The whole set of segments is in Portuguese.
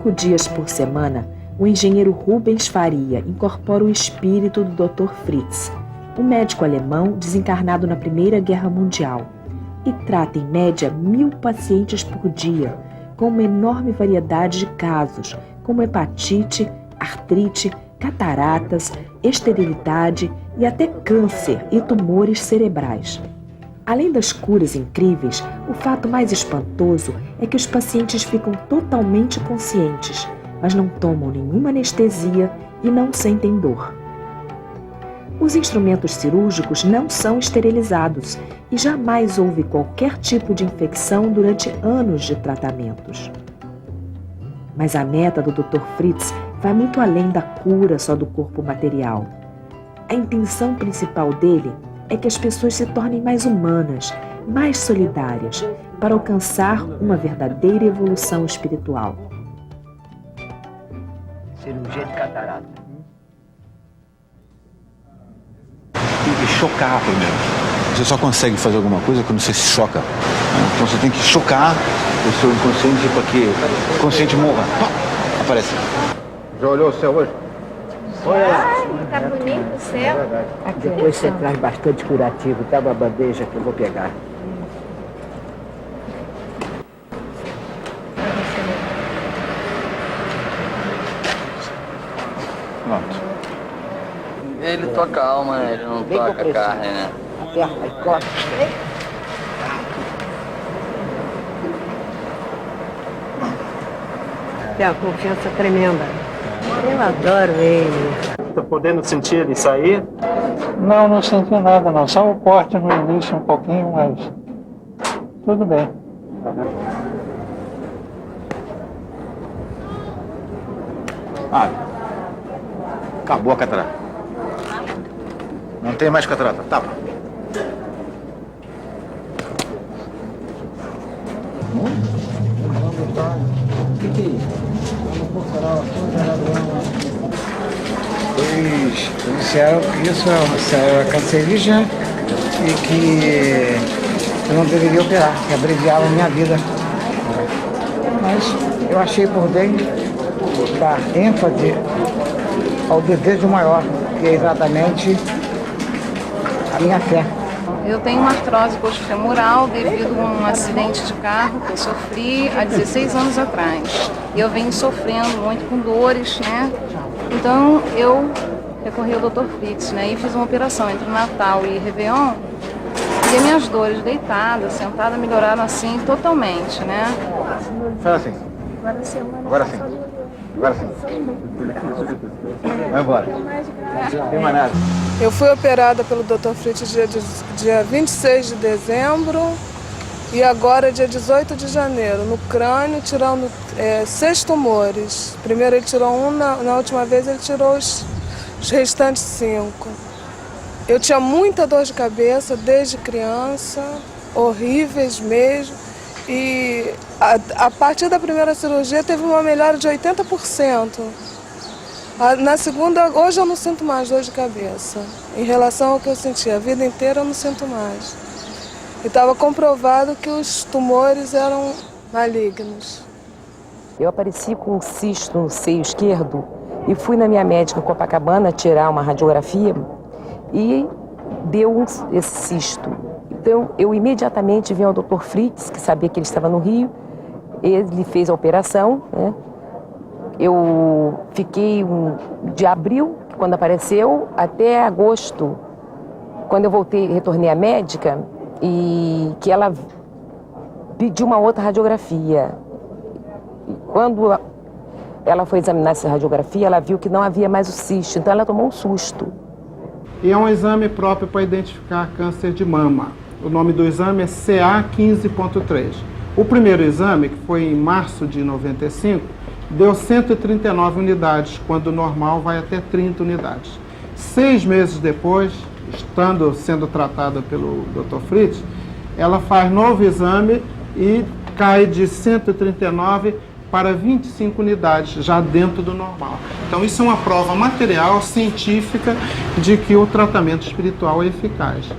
5 dias por semana, o engenheiro Rubens Faria incorpora o espírito do Dr. Fritz, um médico alemão desencarnado na Primeira Guerra Mundial, e trata em média 1000 pacientes por dia, com uma enorme variedade de casos, como hepatite, artrite, cataratas, esterilidade e até câncer e tumores cerebrais. Além das curas incríveis, o fato mais espantoso é que os pacientes ficam totalmente conscientes, mas não tomam nenhuma anestesia e não sentem dor. Os instrumentos cirúrgicos não são esterilizados e jamais houve qualquer tipo de infecção durante anos de tratamentos. Mas a meta do Dr. Fritz vai muito além da cura só do corpo material. A intenção principal dele é que as pessoas se tornem mais humanas, mais solidárias, para alcançar uma verdadeira evolução espiritual. Cirurgia de catarata. Tem que chocar primeiro. Você só consegue fazer alguma coisa quando você se choca. Então você tem que chocar o seu inconsciente para que o consciente morra. Pá, aparece. Já olhou o céu hoje? Tá bonito o céu. Depois você traz bastante curativo, tá uma bandeja que eu vou pegar. Pronto. Ele toca a alma, né? Ele não toca a carne, né? Aperta e corta. Tem uma confiança tremenda. Eu adoro ele. Tá podendo sentir ele sair? Não, não senti nada não. Só o corte no início um pouquinho, mas tudo bem. Ah, acabou a catarata. Não tem mais catarata. Tapa. O que é isso? Eles disseram que isso era cancerígena e que eu não deveria operar, que abreviava a minha vida. Mas eu achei por bem dar ênfase ao desejo maior, que é exatamente a minha fé. Eu tenho uma artrose coxofemoral devido a um acidente de carro que eu sofri há 16 anos atrás. E eu venho sofrendo muito com dores, né? Então eu recorri ao Dr. Fritz, né? E fiz uma operação entre Natal e Réveillon. E as minhas dores deitada, sentada, melhoraram assim totalmente, né? Fala assim. Agora sim. Agora sim. Vai embora. Não tem mais nada. Eu fui operada pelo Dr. Fritz dia 26 de dezembro e agora dia 18 de janeiro, no crânio, tirando 6 tumores. Primeiro ele tirou um, na última vez ele tirou os restantes 5. Eu tinha muita dor de cabeça desde criança, horríveis mesmo, e a partir da primeira cirurgia teve uma melhora de 80%. Na segunda, hoje eu não sinto mais dor de cabeça. Em relação ao que eu sentia a vida inteira, eu não sinto mais. E estava comprovado que os tumores eram malignos. Eu apareci com um cisto no seio esquerdo e fui na minha médica em Copacabana tirar uma radiografia e deu esse cisto. Então eu imediatamente vim ao Dr. Fritz, que sabia que ele estava no Rio. Ele fez a operação, né? Eu fiquei de abril, quando apareceu, até agosto, quando eu retornei à médica, e que ela pediu uma outra radiografia. E quando ela foi examinar essa radiografia, ela viu que não havia mais o cisto, então ela tomou um susto. E é um exame próprio para identificar câncer de mama. O nome do exame é CA15.3. O primeiro exame, que foi em março de 95, deu 139 unidades, quando o normal vai até 30 unidades. 6 meses depois, sendo tratada pelo Dr. Fritz, ela faz novo exame e cai de 139 para 25 unidades, já dentro do normal. Então isso é uma prova material, científica, de que o tratamento espiritual é eficaz.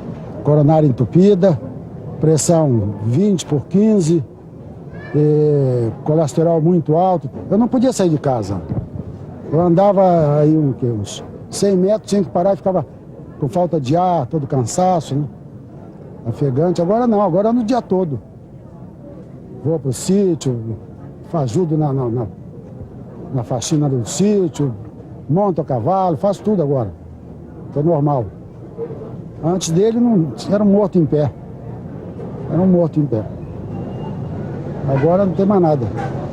Coronária entupida, pressão 20 por 15, colesterol muito alto. Eu não podia sair de casa. Eu andava aí uns 100 metros, tinha que parar e ficava com falta de ar, todo cansaço, né? Ofegante. Agora não, agora no dia todo. Vou pro sítio, ajudo na faxina do sítio, monto a cavalo, faço tudo agora. Tô normal. Antes dele não, era um morto em pé. Era um morto em pé. Agora não tem mais nada.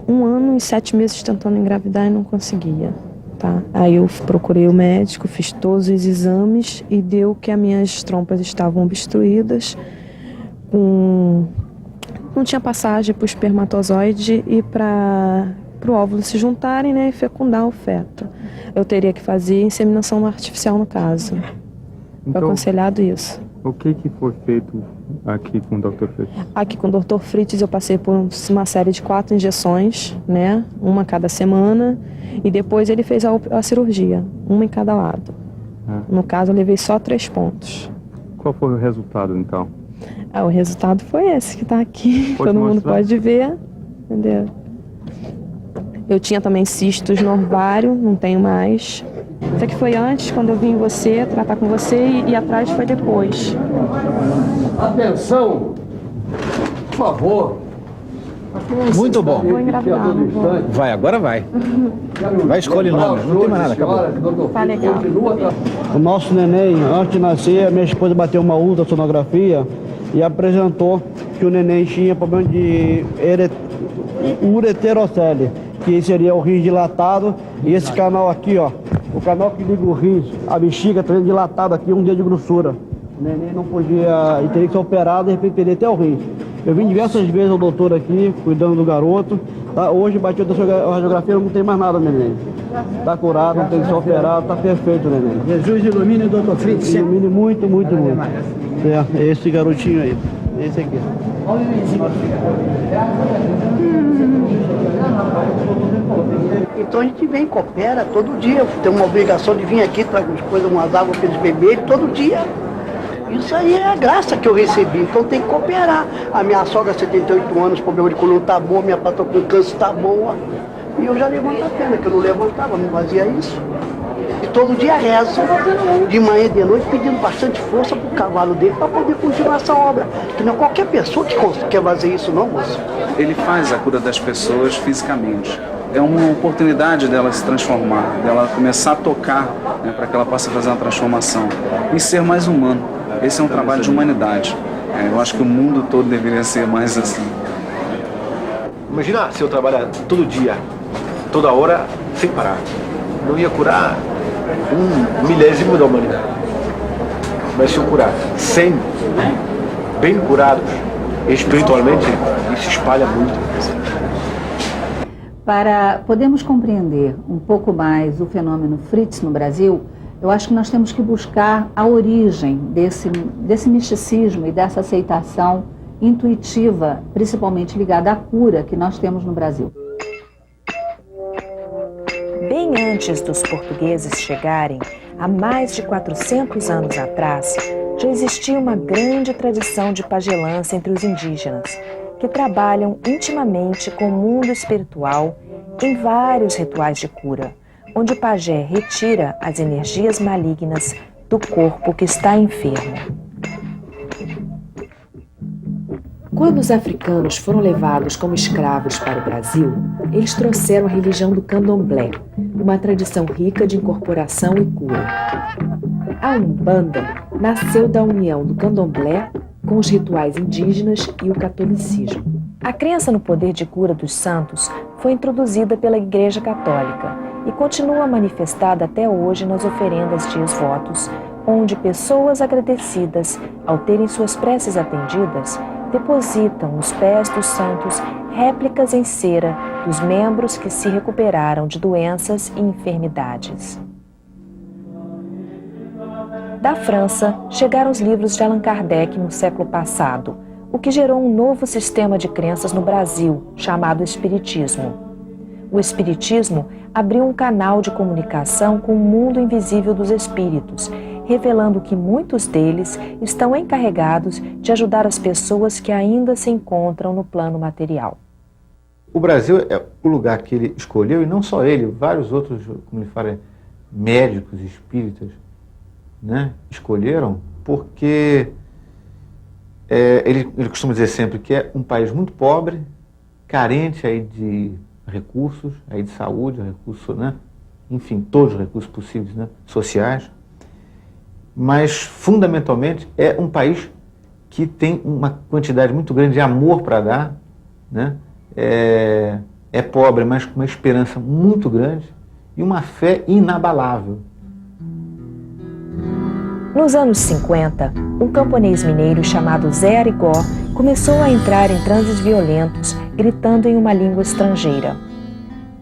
1 ano e 7 meses tentando engravidar e não conseguia. Tá? Aí eu procurei o médico, fiz todos os exames e deu que as minhas trompas estavam obstruídas, não tinha passagem para o espermatozoide e para o óvulo se juntarem, né, e fecundar o feto. Eu teria que fazer inseminação artificial no caso. Foi aconselhado isso. O que foi feito aqui com o Dr. Fritz? Aqui com o Dr. Fritz eu passei por uma série de 4 injeções, né, uma a cada semana, e depois ele fez a cirurgia, uma em cada lado. No caso eu levei só 3 pontos. Qual foi o resultado então? O resultado foi esse que está aqui, pode todo mostrar? Mundo pode ver, entendeu? Eu tinha também cistos no ovário, não tenho mais. Isso aqui foi antes, quando eu vim você, tratar com você, e atrás foi depois. Atenção! Por favor. Muito bom. Vou engravidar, não vou. Vai, agora vai. Vai, escolhe nome. Não tem mais nada, acabou. Tá legal. O nosso neném, antes de nascer, a minha esposa bateu uma ultrassonografia e apresentou que o neném tinha problema de ureterocele, que seria o rins dilatado, e esse canal aqui, ó, o canal que liga o rins, a bexiga está dilatado aqui, 1 dedo de grossura. O neném não podia, e teria que ser operado, de repente perder até o rins. Eu vim diversas vezes ao doutor aqui, cuidando do garoto. Tá? Hoje bateu a radiografia, não tem mais nada, neném. Está curado, não tem que ser operado, está perfeito, neném. Jesus ilumine o Dr. Fritz. Ilumine muito, muito, muito. É esse garotinho aí, esse aqui. Então a gente vem, coopera todo dia. Tem uma obrigação de vir aqui, trazer umas coisas, umas águas para eles beberem todo dia. Isso aí é a graça que eu recebi, então tem que cooperar. A minha sogra, 78 anos, problema de coluna tá bom, minha patroa com câncer tá boa. E eu já levanto a perna, que eu não levantava, não fazia isso. E todo dia rezo, de manhã e de noite, pedindo bastante força pro cavalo dele para poder continuar essa obra. Que não é qualquer pessoa que quer fazer isso, não, moço. Ele faz a cura das pessoas fisicamente. É uma oportunidade dela se transformar, dela começar a tocar, né, para que ela possa fazer uma transformação e ser mais humano. Esse é um trabalho de humanidade. Eu acho que o mundo todo deveria ser mais assim. Imagina se eu trabalhar todo dia, toda hora, sem parar. Não ia curar 1/1000 da humanidade. Mas se eu curar 100, bem curados, espiritualmente, isso espalha muito. Para podermos compreender um pouco mais o fenômeno Fritz no Brasil, eu acho que nós temos que buscar a origem desse misticismo e dessa aceitação intuitiva, principalmente ligada à cura que nós temos no Brasil. Bem antes dos portugueses chegarem, há mais de 400 anos atrás, já existia uma grande tradição de pagelança entre os indígenas, que trabalham intimamente com o mundo espiritual em vários rituais de cura, onde o pajé retira as energias malignas do corpo que está enfermo. Quando os africanos foram levados como escravos para o Brasil, eles trouxeram a religião do candomblé, uma tradição rica de incorporação e cura. A Umbanda nasceu da união do candomblé com os rituais indígenas e o catolicismo. A crença no poder de cura dos santos foi introduzida pela Igreja Católica e continua manifestada até hoje nas oferendas de votos, onde pessoas agradecidas, ao terem suas preces atendidas, depositam nos pés dos santos réplicas em cera dos membros que se recuperaram de doenças e enfermidades. Da França, chegaram os livros de Allan Kardec no século passado, o que gerou um novo sistema de crenças no Brasil, chamado Espiritismo. O Espiritismo abriu um canal de comunicação com o mundo invisível dos espíritos, revelando que muitos deles estão encarregados de ajudar as pessoas que ainda se encontram no plano material. o Brasil é o lugar que ele escolheu, e não só ele, vários outros, como ele fala, médicos espíritas, né, escolheram, porque ele costuma dizer sempre que é um país muito pobre, carente aí de recursos, aí de saúde, recursos, né, enfim, todos os recursos possíveis, né, sociais, mas fundamentalmente é um país que tem uma quantidade muito grande de amor para dar, né, é pobre, mas com uma esperança muito grande e uma fé inabalável. Nos anos 50, um camponês mineiro chamado Zé Arigó começou a entrar em transes violentos, gritando em uma língua estrangeira.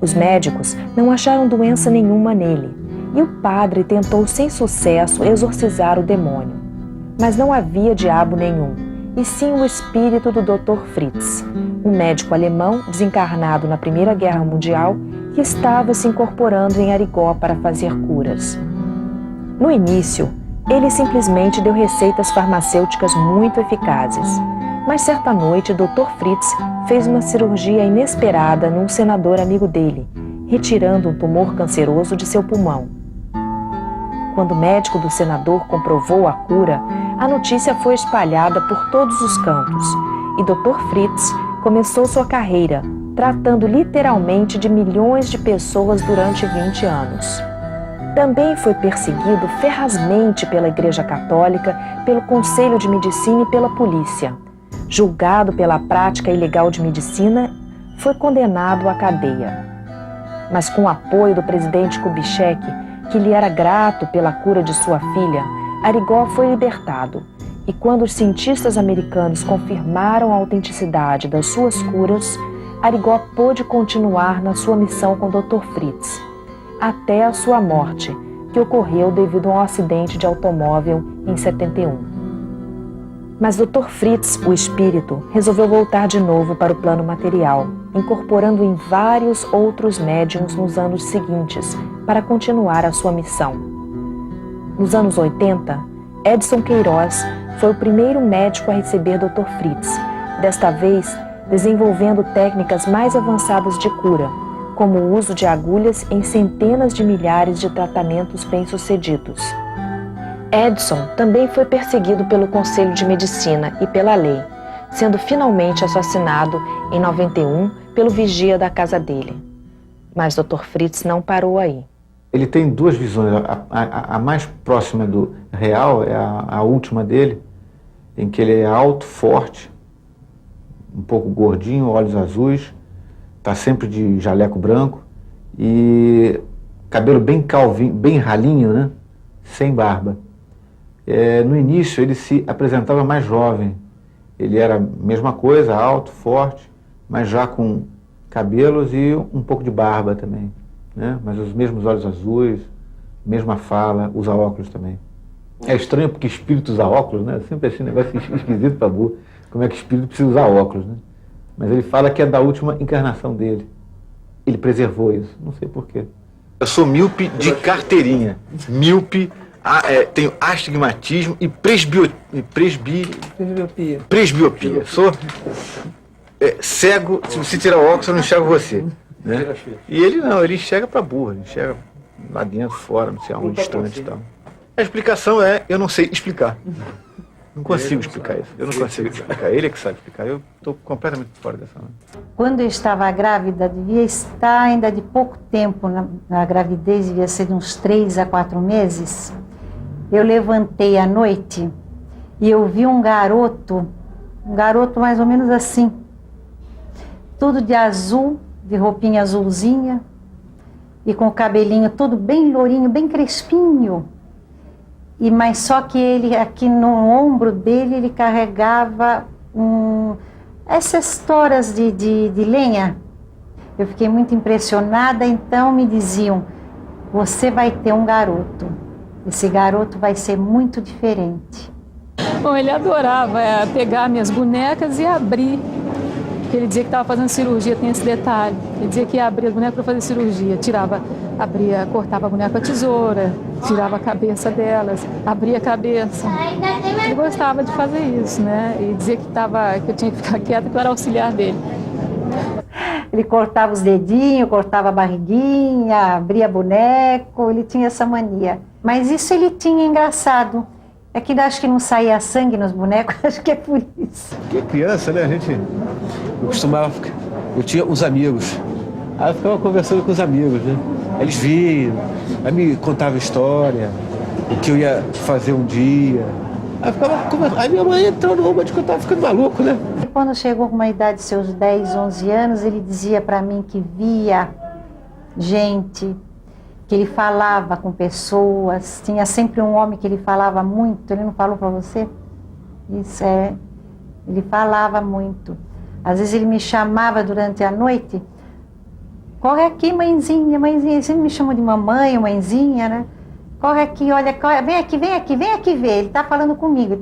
Os médicos não acharam doença nenhuma nele, e o padre tentou sem sucesso exorcizar o demônio. Mas não havia diabo nenhum, e sim o espírito do Dr. Fritz, um médico alemão desencarnado na Primeira Guerra Mundial que estava se incorporando em Arigó para fazer curas. No início, ele simplesmente deu receitas farmacêuticas muito eficazes, mas certa noite Dr. Fritz fez uma cirurgia inesperada num senador amigo dele, retirando um tumor canceroso de seu pulmão. Quando o médico do senador comprovou a cura, a notícia foi espalhada por todos os cantos e Dr. Fritz começou sua carreira, tratando literalmente de milhões de pessoas durante 20 anos. Também foi perseguido ferrazmente pela Igreja Católica, pelo Conselho de Medicina e pela polícia. Julgado pela prática ilegal de medicina, foi condenado à cadeia. Mas com o apoio do presidente Kubitschek, que lhe era grato pela cura de sua filha, Arigó foi libertado. E quando os cientistas americanos confirmaram a autenticidade das suas curas, Arigó pôde continuar na sua missão com Dr. Fritz, até a sua morte, que ocorreu devido a um acidente de automóvel em 71. Mas Dr. Fritz, o espírito, resolveu voltar de novo para o plano material, incorporando em vários outros médiuns nos anos seguintes, para continuar a sua missão. Nos anos 80, Edson Queiroz foi o primeiro médico a receber Dr. Fritz, desta vez desenvolvendo técnicas mais avançadas de cura, como o uso de agulhas em centenas de milhares de tratamentos bem-sucedidos. Edson também foi perseguido pelo Conselho de Medicina e pela lei, sendo finalmente assassinado em 91 pelo vigia da casa dele. Mas Dr. Fritz não parou aí. Ele tem duas visões. A mais próxima do real é a última dele, em que ele é alto, forte, um pouco gordinho, olhos azuis, está sempre de jaleco branco e cabelo bem calvinho, bem ralinho, né? Sem barba. No início ele se apresentava mais jovem. Ele era a mesma coisa, alto, forte, mas já com cabelos e um pouco de barba também, né? Mas os mesmos olhos azuis, mesma fala, usa óculos também. É estranho porque espírito usa óculos, né? Sempre esse negócio esquisito pra burro. Como é que espírito precisa usar óculos, né? Mas ele fala que é da última encarnação dele. Ele preservou isso, não sei porquê. Eu sou míope de carteirinha. Míope, tenho astigmatismo e presbiopia. Sou cego, se você tirar o óculos eu não enxergo você, né? E ele não, ele enxerga pra burro, ele enxerga lá dentro, fora, não sei aonde, distante e tal. A explicação é, eu não sei explicar. Não consigo explicar isso. Eu não consigo explicar. Ele é que sabe explicar. Eu estou completamente fora dessa. Quando eu estava grávida, devia estar ainda de pouco tempo na gravidez, devia ser de uns 3 a 4 meses. Eu levantei à noite e eu vi um garoto mais ou menos assim, tudo de azul, de roupinha azulzinha e com o cabelinho todo bem lourinho, bem crespinho. Mas só que ele, aqui no ombro dele, ele carregava essas toras de lenha. Eu fiquei muito impressionada, então me diziam, você vai ter um garoto. Esse garoto vai ser muito diferente. Bom, ele adorava pegar minhas bonecas e abrir. Porque ele dizia que estava fazendo cirurgia, tem esse detalhe. Ele dizia que ia abrir as bonecas para fazer cirurgia. Cortava a boneca com a tesoura, tirava a cabeça delas, abria a cabeça. Ele gostava de fazer isso, né? E dizia que eu tinha que ficar quieta, que eu era auxiliar dele. Ele cortava os dedinhos, cortava a barriguinha, abria boneco, ele tinha essa mania. Mas isso ele tinha engraçado. É que acho que não saía sangue nos bonecos, acho que é por isso. Porque criança, né, eu costumava ficar, eu tinha uns amigos, aí eu ficava conversando com os amigos, né? Eles vinham, aí me contavam história, o que eu ia fazer um dia. Aí minha mãe entrou no rumo de que eu tava ficando maluco, né? E quando chegou com uma idade de seus 10, 11 anos, ele dizia para mim que via gente, que ele falava com pessoas, tinha sempre um homem que ele falava muito. Ele não falou para você? Isso é, ele falava muito. Às vezes ele me chamava durante a noite, corre aqui, mãezinha, mãezinha. Ele sempre me chamou de mamãe, mãezinha, né? Corre aqui, olha, corre, vem aqui ver. Ele está falando comigo,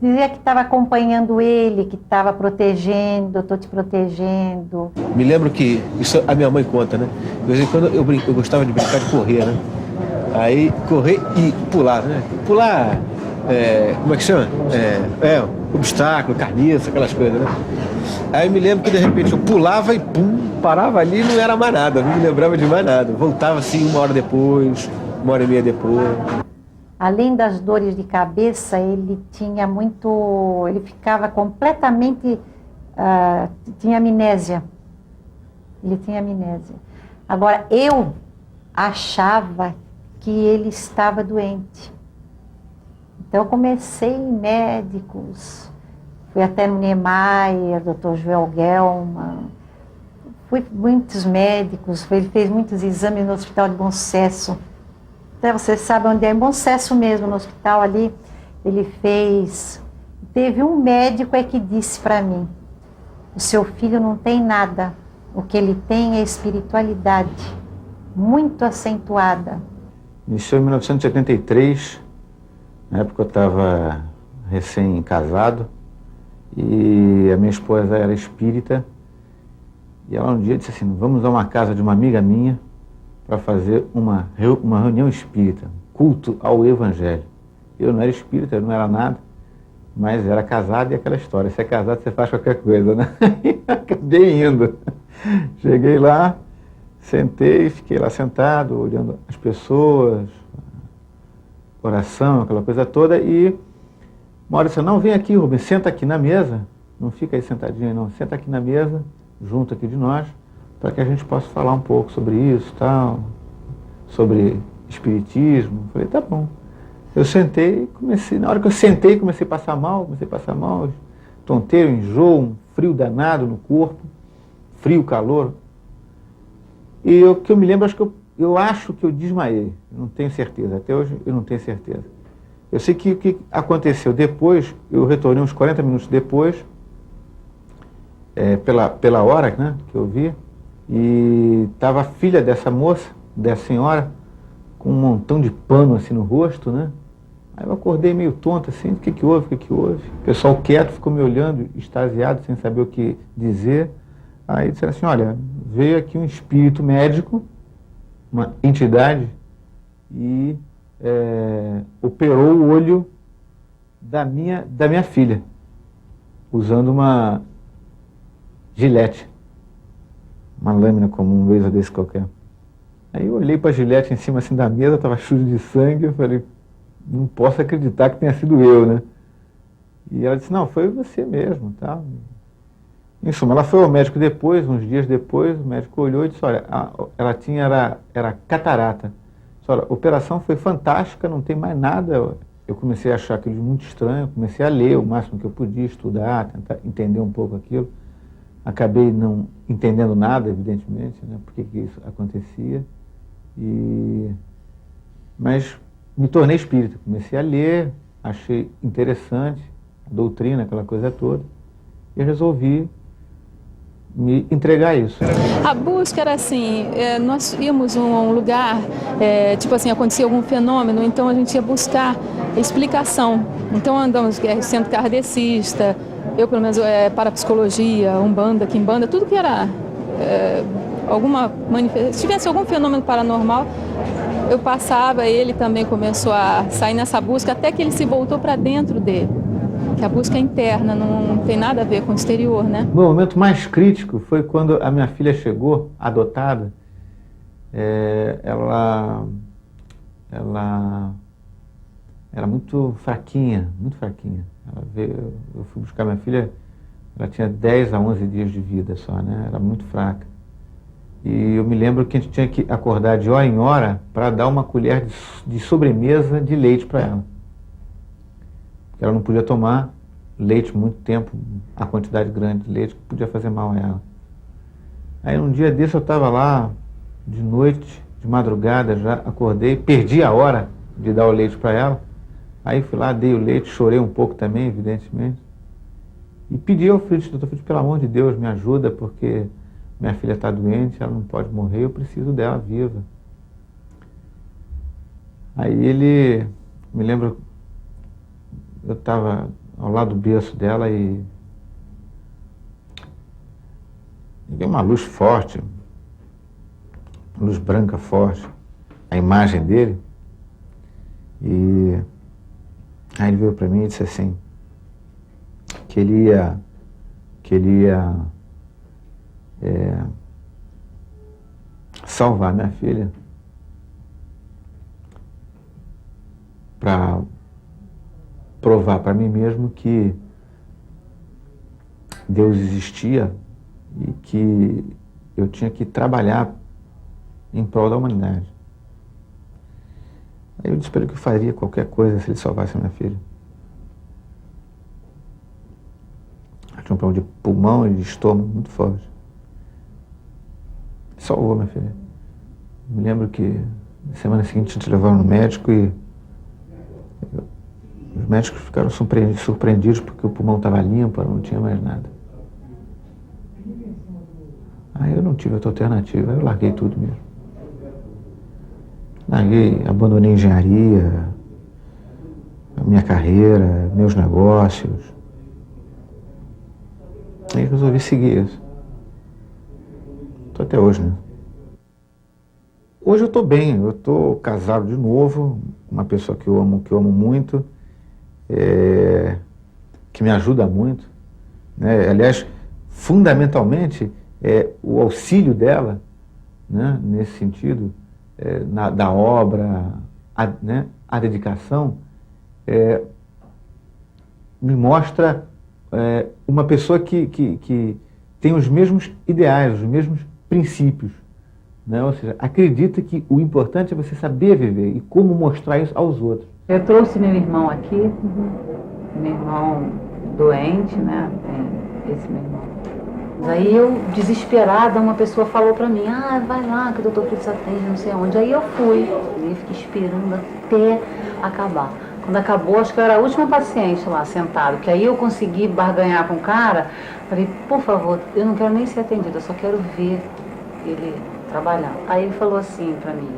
Dizia que estava acompanhando ele, que estava protegendo, estou te protegendo. Me lembro que, isso a minha mãe conta, né? De vez em quando eu gostava de brincar de correr, né? Aí correr e pular, né? Pular, como é que chama? Obstáculo, carniça, aquelas coisas, né? Aí me lembro que de repente eu pulava e pum, parava ali e não era mais nada, não me lembrava de mais nada. Voltava assim 1 hora depois, 1h30 depois. Além das dores de cabeça, ele ficava completamente, tinha amnésia. Ele tinha amnésia. Agora, eu achava que ele estava doente. Então, eu comecei em médicos, fui até no Niemeyer, Dr. Joel Gelman, fui muitos médicos, ele fez muitos exames no Hospital de Bom Sucesso. Até você sabe onde é, em Bom Sucesso mesmo, no hospital ali, ele fez. Teve um médico que disse para mim, o seu filho não tem nada, o que ele tem é espiritualidade, muito acentuada. Iniciou em 1973, na época eu estava recém-casado, e a minha esposa era espírita, e ela um dia disse assim, vamos a uma casa de uma amiga minha, para fazer uma reunião espírita, culto ao Evangelho. Eu não era espírita, eu não era nada, mas era casado e aquela história, se é casado você faz qualquer coisa, né? Acabei indo. Cheguei lá, sentei, fiquei lá sentado, olhando as pessoas, oração, aquela coisa toda, e uma hora disse, não, vem aqui, Rubens, senta aqui na mesa, não fica aí sentadinho não, senta aqui na mesa, junto aqui de nós, para que a gente possa falar um pouco sobre isso, tal, sobre espiritismo. Falei, tá bom. Eu sentei e comecei, na hora que eu sentei, comecei a passar mal, tonteiro, enjoo, um frio danado no corpo, frio, calor. E o que eu me lembro, eu acho que eu desmaiei, não tenho certeza, até hoje eu não tenho certeza. Eu sei que o que aconteceu depois, eu retornei uns 40 minutos depois, pela hora, né, que eu vi, e estava a filha dessa moça, dessa senhora, com um montão de pano assim no rosto, né? Aí eu acordei meio tonto assim, o que houve? O pessoal quieto ficou me olhando, extasiado, sem saber o que dizer. Aí disseram assim, olha, veio aqui um espírito médico, uma entidade, e operou o olho da minha filha, usando uma gilete. Uma lâmina comum, um laser desse qualquer. Aí eu olhei para a gilete em cima assim da mesa, estava sujo de sangue, eu falei, não posso acreditar que tenha sido eu, né? E ela disse, não, foi você mesmo, tá? Em suma, ela foi ao médico depois, uns dias depois, o médico olhou e disse, olha, ela tinha, era catarata. Disse, olha, a operação foi fantástica, não tem mais nada. Eu comecei a achar aquilo muito estranho, comecei a ler o máximo que eu podia, estudar, tentar entender um pouco aquilo. Acabei não entendendo nada, evidentemente, né, por que isso acontecia, mas me tornei espírita, comecei a ler, achei interessante a doutrina, aquela coisa toda, e resolvi me entregar a isso. A busca era assim, nós íamos a um lugar, tipo assim, acontecia algum fenômeno, então a gente ia buscar explicação. Então andamos centro kardecista, eu pelo menos parapsicologia, umbanda, quimbanda, tudo que era alguma manifestação, se tivesse algum fenômeno paranormal, eu passava, ele também começou a sair nessa busca, até que ele se voltou para dentro dele. que a busca é interna, não tem nada a ver com o exterior, né? O meu momento mais crítico foi quando a minha filha chegou, adotada. Ela era muito fraquinha, muito fraquinha. Eu fui buscar minha filha, ela tinha 10 a 11 dias de vida só, né? Era muito fraca. E eu me lembro que a gente tinha que acordar de hora em hora para dar uma colher de sobremesa de leite para ela. Porque ela não podia tomar leite muito tempo, a quantidade grande de leite que podia fazer mal a ela. Aí um dia desse eu estava lá, de noite, de madrugada já, acordei, perdi a hora de dar o leite para ela. Aí fui lá, dei o leite, chorei um pouco também, evidentemente. E pedi ao Fritz, doutor Fritz, pelo amor de Deus, me ajuda, porque minha filha está doente, ela não pode morrer, eu preciso dela viva. Aí ele, me lembro, eu estava ao lado do berço dela e veio uma luz forte, uma luz branca forte, a imagem dele. E aí ele veio para mim e disse assim, que ele ia salvar minha filha para provar para mim mesmo que Deus existia e que eu tinha que trabalhar em prol da humanidade. Aí eu disse para ele que eu faria qualquer coisa se ele salvasse a minha filha. Ela tinha um problema de pulmão e de estômago muito forte. Salvou minha filha. Me lembro que na semana seguinte a gente levou no médico e os médicos ficaram surpreendidos porque o pulmão estava limpo, não tinha mais nada. Aí eu não tive outra alternativa, eu larguei tudo mesmo. Larguei, abandonei a engenharia, a minha carreira, meus negócios. Aí resolvi seguir isso. Estou até hoje, né? Hoje eu estou bem, eu estou casado de novo, uma pessoa que eu amo muito, que me ajuda muito, né? Aliás, fundamentalmente, o auxílio dela, né, nesse sentido, da obra, né, a dedicação, me mostra uma pessoa que tem os mesmos ideais, os mesmos princípios, né? Ou seja, acredita que o importante é você saber viver e como mostrar isso aos outros. Eu trouxe meu irmão aqui, meu irmão doente, né? Esse meu irmão. Aí eu, desesperada, uma pessoa falou pra mim, vai lá que o doutor Fritz atende, não sei onde. Aí eu fui, e fiquei esperando até acabar. Quando acabou, acho que eu era a última paciente lá, sentado, que aí eu consegui barganhar com o cara. Falei, por favor, eu não quero nem ser atendida, eu só quero ver ele trabalhar. Aí ele falou assim pra mim,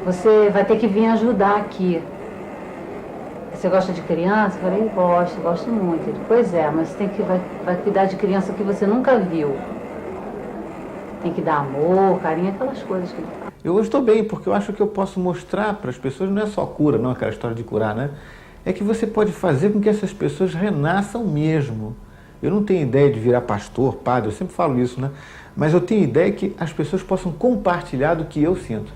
você vai ter que vir ajudar aqui. Você gosta de criança? Eu falei, gosto muito. Ele, pois é, mas você vai cuidar de criança que você nunca viu. Tem que dar amor, carinho, aquelas coisas que ele fala. Eu hoje estou bem, porque eu acho que eu posso mostrar para as pessoas, não é só cura, não é aquela história de curar, né? É que você pode fazer com que essas pessoas renasçam mesmo. Eu não tenho ideia de virar pastor, padre, eu sempre falo isso, né? Mas eu tenho ideia que as pessoas possam compartilhar do que eu sinto.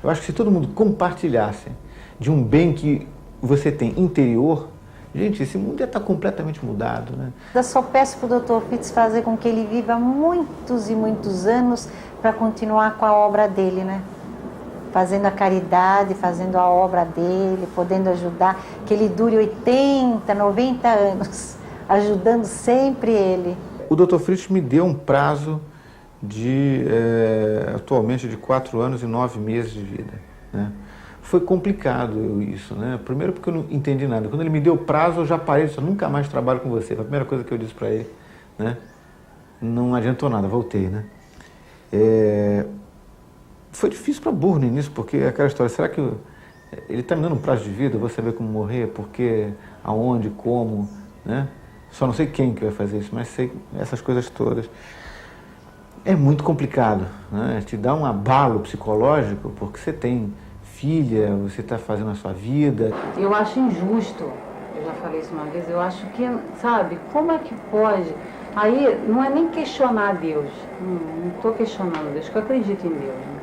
Eu acho que se todo mundo compartilhasse de um bem que você tem interior, gente, esse mundo ia estar completamente mudado, né? Eu só peço para o Dr. Fritz fazer com que ele viva muitos e muitos anos para continuar com a obra dele, né? Fazendo a caridade, fazendo a obra dele, podendo ajudar, que ele dure 80, 90 anos, ajudando sempre ele. O Dr. Fritz me deu um prazo atualmente de 4 anos e 9 meses de vida, né? Foi complicado isso, né? Primeiro porque eu não entendi nada. Quando ele me deu prazo, eu já parei, eu nunca mais trabalho com você. Foi a primeira coisa que eu disse para ele, né? Não adiantou nada, voltei, né? Foi difícil para burro no início, porque aquela história, será que ele está me dando um prazo de vida, eu vou saber como morrer, porque, aonde, como, né? Só não sei quem que vai fazer isso, mas sei essas coisas todas. É muito complicado, né? Te dá um abalo psicológico, porque você tem filha, você está fazendo a sua vida. Eu acho injusto já falei isso uma vez, eu acho que, sabe, como é que pode? Aí não é nem questionar Deus, não estou questionando Deus, que eu acredito em Deus, né?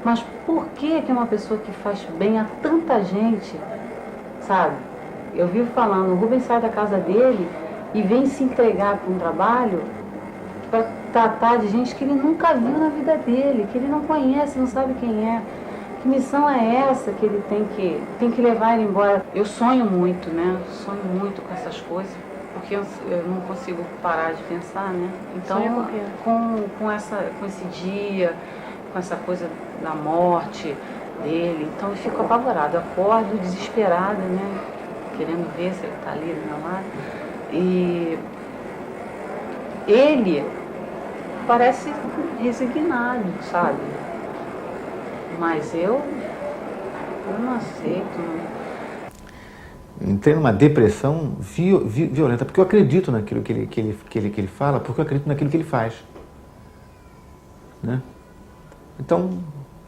Mas por que uma pessoa que faz bem a tanta gente, sabe? Eu vivo falando, o Rubens sai da casa dele e vem se entregar para um trabalho para tratar de gente que ele nunca viu na vida dele, que ele não conhece, não sabe quem é. Que missão é essa que ele tem que levar ele embora? Eu sonho muito, né? Sonho muito com essas coisas, porque eu não consigo parar de pensar, né? Então, com esse dia, com essa coisa da morte dele, então eu fico apavorada, eu acordo desesperada, né? Querendo ver se ele está ali do meu lado. E ele parece resignado, sabe? Mas eu não aceito. Entrei numa depressão violenta, porque eu acredito naquilo que ele fala, porque eu acredito naquilo que ele faz. Né? Então,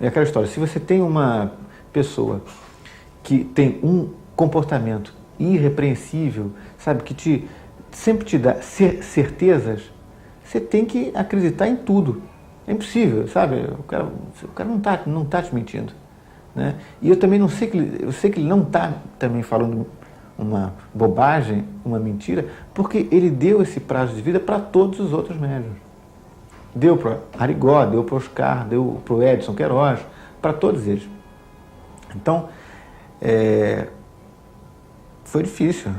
é aquela história, se você tem uma pessoa que tem um comportamento irrepreensível, sabe, que sempre te dá certezas, você tem que acreditar em tudo. É impossível, sabe? O cara não tá te mentindo, né? E eu também não sei eu sei que ele não está também falando uma bobagem, uma mentira, porque ele deu esse prazo de vida para todos os outros médiuns. Deu para Arigó, deu para Oscar, deu para o Edson Queiroz, para todos eles. Então, foi difícil.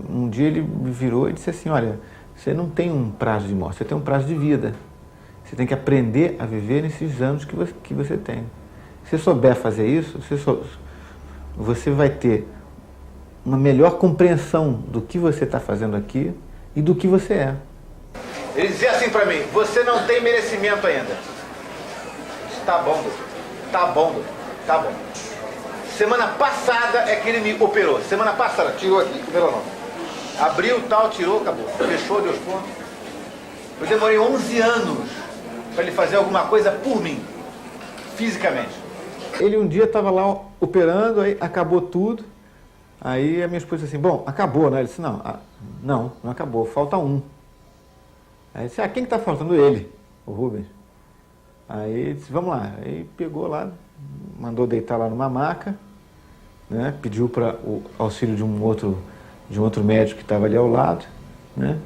Um dia ele me virou e disse assim, olha, você não tem um prazo de morte, você tem um prazo de vida. Você tem que aprender a viver nesses anos que você tem. Se você souber fazer isso, você vai ter uma melhor compreensão do que você está fazendo aqui e do que você é. Ele dizia assim para mim, você não tem merecimento ainda. Tá bom, doutor. Tá bom, doutor. Tá bom. Semana passada é que ele me operou. Semana passada, tirou aqui, operou não. Abriu, tal, tirou, acabou. Fechou, deu os pontos. Eu demorei 11 anos para ele fazer alguma coisa por mim, fisicamente. Ele um dia estava lá operando, aí acabou tudo. Aí a minha esposa disse assim, bom, acabou, né? Ele disse, não acabou, falta um. Aí ele disse, quem que está faltando? Ele, o Rubens. Aí ele disse, vamos lá. Aí pegou lá, mandou deitar lá numa maca, né? Pediu para o auxílio de um outro médico que estava ali ao lado, né?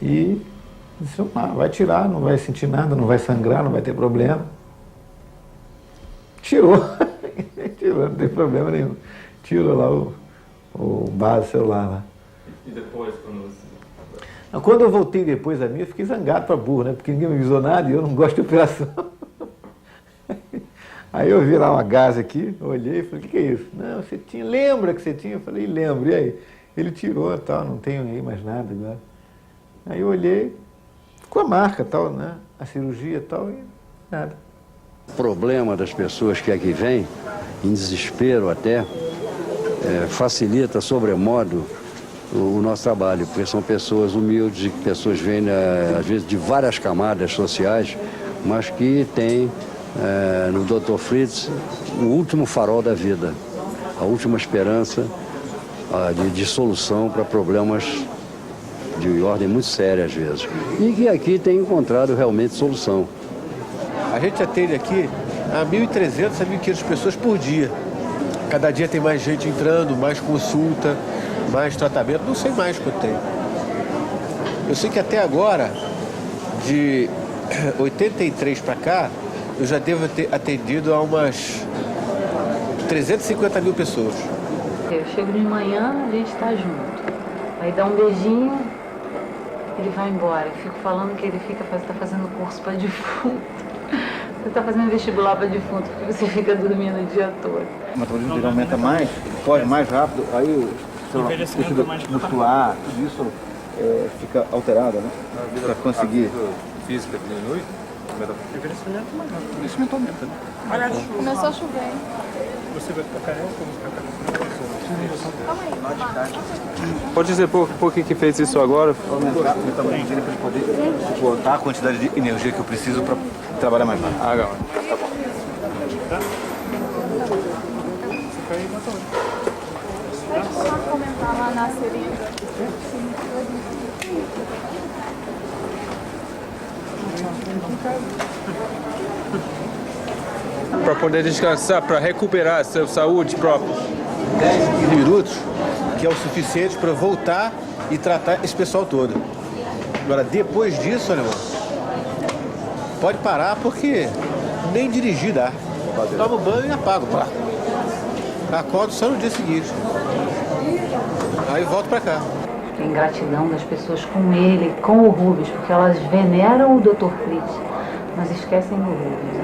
E disse, vamos lá, vai tirar, não vai sentir nada, não vai sangrar, não vai ter problema. Tirou, não tem problema nenhum. Tirou lá o base celular lá. E depois, Quando eu voltei depois a mim, eu fiquei zangado para burro, né? Porque ninguém me avisou nada e eu não gosto de operação. Aí eu vi lá uma gás aqui, olhei e falei, o que é isso? Não, você tinha, lembra que você tinha? Eu falei, lembro. E aí? Ele tirou e tal, não tenho aí mais nada agora. Aí eu olhei, ficou a marca tal, né? A cirurgia e tal, e nada. O problema das pessoas que aqui vêm, em desespero até, facilita sobremodo o nosso trabalho, porque são pessoas humildes e pessoas vêm, às vezes, de várias camadas sociais, mas que têm no Dr. Fritz o último farol da vida, a última esperança de solução para problemas de ordem muito séria às vezes, e que aqui tem encontrado realmente solução. A gente atende aqui a 1.300 a 1.500 pessoas por dia. Cada dia tem mais gente entrando, mais consulta, mais tratamento, não sei mais quanto tem. Eu sei que até agora, de 83 para cá, eu já devo ter atendido a umas 350 mil pessoas. Eu chego de manhã, a gente está junto. Aí dá um beijinho, ele vai embora. Eu fico falando que ele está fazendo curso para defunto. Você está fazendo vestibular para defunto, porque você fica dormindo o dia todo. O metabolismo dele aumenta mais, corre mais rápido, aí o tecido muscular, tudo isso fica alterado, né? Para conseguir. A física diminui, o envelhecimento mais rápido. O envelhecimento aumenta, né? Olha, começou a chover. Você vai ficar careca ou vai ficar careca? Pode dizer por que fez isso agora? Aumentar o metabolismo dele para ele poder botar a quantidade de energia que eu preciso para trabalhar mais rápido. Legal. Tá bom. Pode só comentar lá. na seringa. Para poder descansar, para recuperar a sua saúde própria. 10, 15 minutos, que é o suficiente para voltar e tratar esse pessoal todo. Agora, depois disso, né, pode parar porque nem dirigir dá. Toma o banho e apaga o prato. Acordo só no dia seguinte. Aí volto para cá. A ingratidão das pessoas com ele, com o Rubens, porque elas veneram o Dr. Fritz, mas esquecem do Rubens.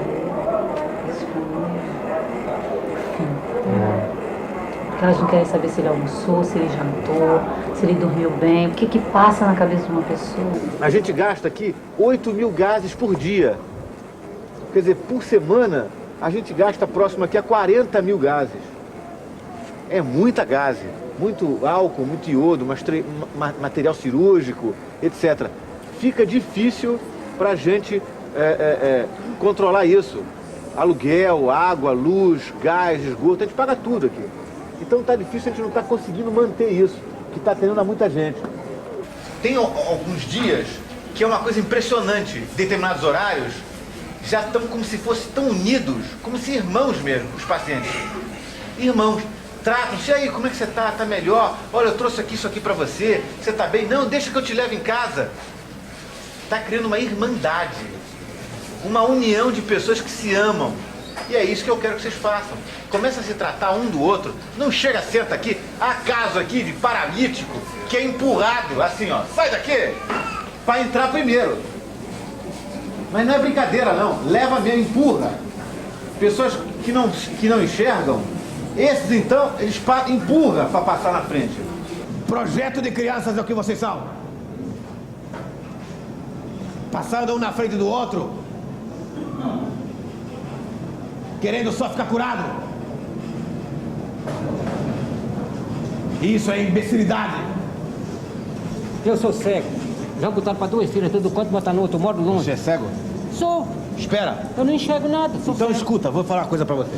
Isso pra mim é... Porque elas não querem saber se ele almoçou, se ele jantou, se ele dormiu bem, o que que passa na cabeça de uma pessoa. A gente gasta aqui 8.000 gases por dia. Quer dizer, por semana, a gente gasta próximo aqui a 40.000 gases. É muita gase, muito álcool, muito iodo, material cirúrgico, etc. Fica difícil para a gente controlar isso. Aluguel, água, luz, gás, esgoto, a gente paga tudo aqui. Então está difícil, a gente não está conseguindo manter isso, que está atendendo a muita gente. Tem alguns dias que é uma coisa impressionante, determinados horários, já estão como se fossem tão unidos, como se irmãos mesmo, os pacientes. Irmãos, tratam-se, aí, como é que você está? Está melhor? Olha, eu trouxe aqui isso aqui para você, você está bem? Não, deixa que eu te leve em casa. Está criando uma irmandade, uma união de pessoas que se amam. E é isso que eu quero que vocês façam. Começa a se tratar um do outro. Não chega, senta aqui. Há caso aqui de paralítico que é empurrado, assim, ó. Sai daqui, para entrar primeiro. Mas não é brincadeira, não. Leva mesmo, empurra. Pessoas que não enxergam, esses, então, eles empurram para passar na frente. Projeto de crianças é o que vocês são. Passando um na frente do outro, querendo só ficar curado. Isso é imbecilidade. Eu sou cego. Já botaram para 2 filhas, tudo quanto botar no outro, moro longe. Você é cego? Sou. Espera. Eu não enxergo nada. Então cego. Escuta, vou falar uma coisa para você.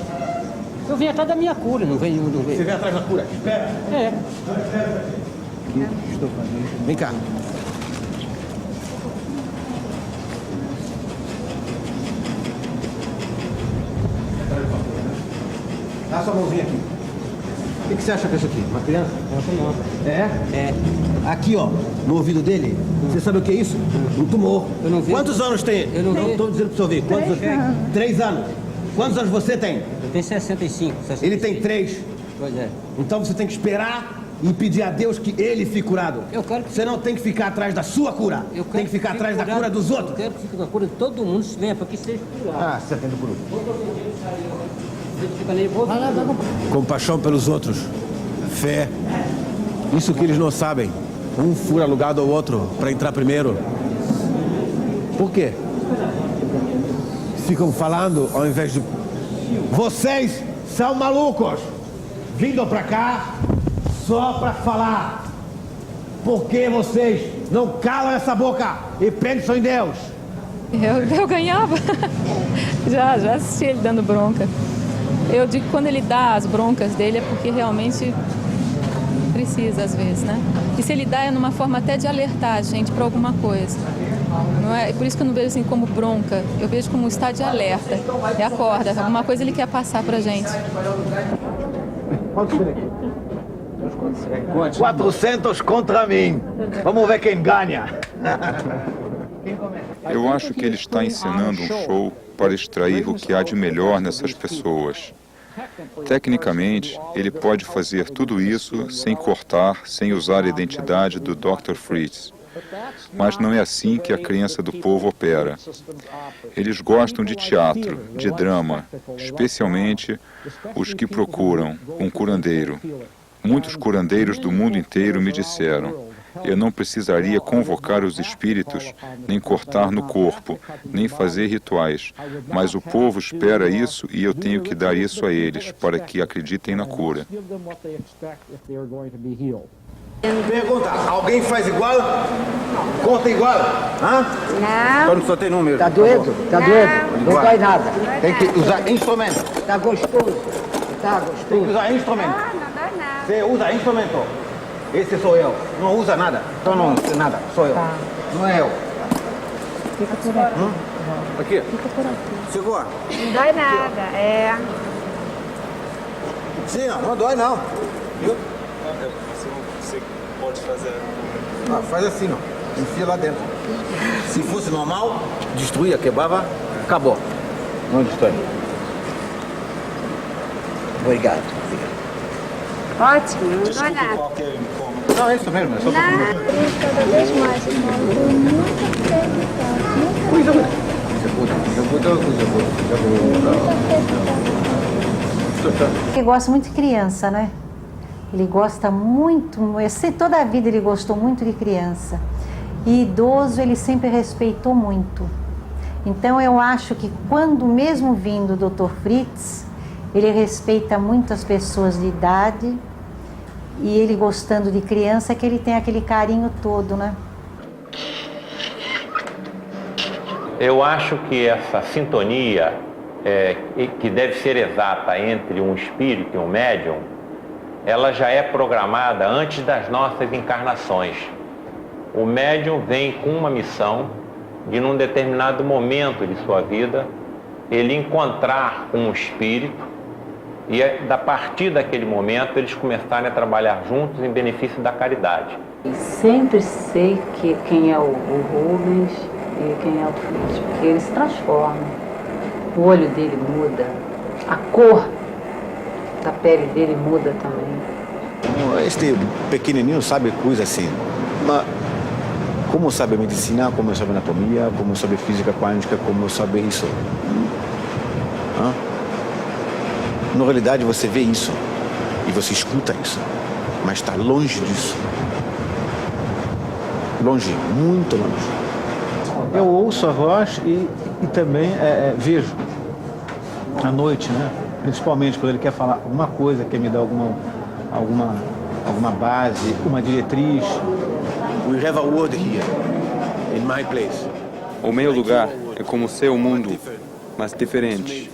Eu vim atrás da minha cura, não venho. Você vem atrás da cura? Espera. É. O que estou fazendo? Vem cá. Dá sua mãozinha aqui. O que você acha que é isso aqui? Uma criança? Nossa. É? É. Aqui, ó, no ouvido dele, você sabe o que é isso? Um tumor. Eu não vi. Quantos anos tem ele? Eu não vi. Estou dizendo pro senhor ver. Quantos anos? 3 anos. Quantos anos você tem? Eu tenho 65. Ele tem 3. Pois é. Então você tem que esperar e pedir a Deus que ele fique curado. Eu quero que... Você não tem que ficar atrás da sua cura. Tem que ficar atrás da cura dos outros. Eu quero que fique com a cura de todo mundo, se venha para que seja curado. Ah, você atende por último. Fica nervoso. Vai lá. Compaixão pelos outros. Fé. Isso que eles não sabem. Um fura alugado ao outro para entrar primeiro. Por quê? Ficam falando ao invés de... Vocês são malucos! Vindo pra cá só pra falar. Por que vocês não calam essa boca e pensam em Deus? Eu ganhava. Já assisti ele dando bronca. Eu digo que quando ele dá as broncas dele é porque realmente precisa às vezes, né? E se ele dá é numa forma até de alertar a gente para alguma coisa. Não é? Por isso que eu não vejo assim como bronca, eu vejo como um estado de alerta. E acorda, alguma coisa ele quer passar pra gente. Quantos tem aqui? 400 contra mim. Vamos ver quem ganha. Eu acho que ele está ensinando um show para extrair o que há de melhor nessas pessoas. Tecnicamente, ele pode fazer tudo isso sem cortar, sem usar a identidade do Dr. Fritz. Mas não é assim que a crença do povo opera. Eles gostam de teatro, de drama, especialmente os que procuram um curandeiro. Muitos curandeiros do mundo inteiro me disseram: eu não precisaria convocar os espíritos, nem cortar no corpo, nem fazer rituais, mas o povo espera isso e eu tenho que dar isso a eles, para que acreditem na cura. Pergunta, alguém faz igual? Conta igual? Hã? Não. Quando só tem número. Tá doendo? Tá doendo? Não dói nada. Tem que usar instrumento. Tá gostoso? Tá gostoso. Tem que usar instrumento. Não dói nada. Você usa instrumento. Esse sou eu. Não usa nada. Então não nada. Sou eu. Tá. Não é eu. Fica por aqui. Aqui. Fica por aqui. Segura. Não dói nada, é. Sim, ó, não dói não. Viu? Você pode fazer. Ah, faz assim, ó. Enfia lá dentro. Se fosse normal, destruía, quebrava, acabou. Não destrói. Obrigado. Ótimo, não dói nada. Não, é isso mesmo, é só pra comer. Cada vez mais, irmão. Coisa boa. Coisa boa. Ele gosta muito de criança, né? Ele gosta muito, eu sei, toda a vida ele gostou muito de criança. E idoso ele sempre respeitou muito. Então eu acho que quando mesmo vindo o Dr. Fritz, ele respeita muito as pessoas de idade e ele gostando de criança, que ele tem aquele carinho todo, né? Eu acho que essa sintonia, que deve ser exata entre um espírito e um médium, ela já é programada antes das nossas encarnações. O médium vem com uma missão de, num determinado momento de sua vida, ele encontrar com um espírito e, a partir daquele momento, eles começarem a trabalhar juntos em benefício da caridade. E sempre sei quem é o Rubens e quem é o Fritz, porque ele se transforma. O olho dele muda, a cor da pele dele muda também. Este pequenininho sabe coisa assim, mas como sabe medicina, como sabe anatomia, como sabe física quântica, como sabe isso? Na realidade você vê isso e você escuta isso, mas está longe disso. Longe, muito longe. Eu ouço a voz e também vejo à noite, né? Principalmente quando ele quer falar alguma coisa, quer me dar alguma base, uma diretriz. We have a word here, in my place. O meu lugar é como o seu mundo, mas diferente.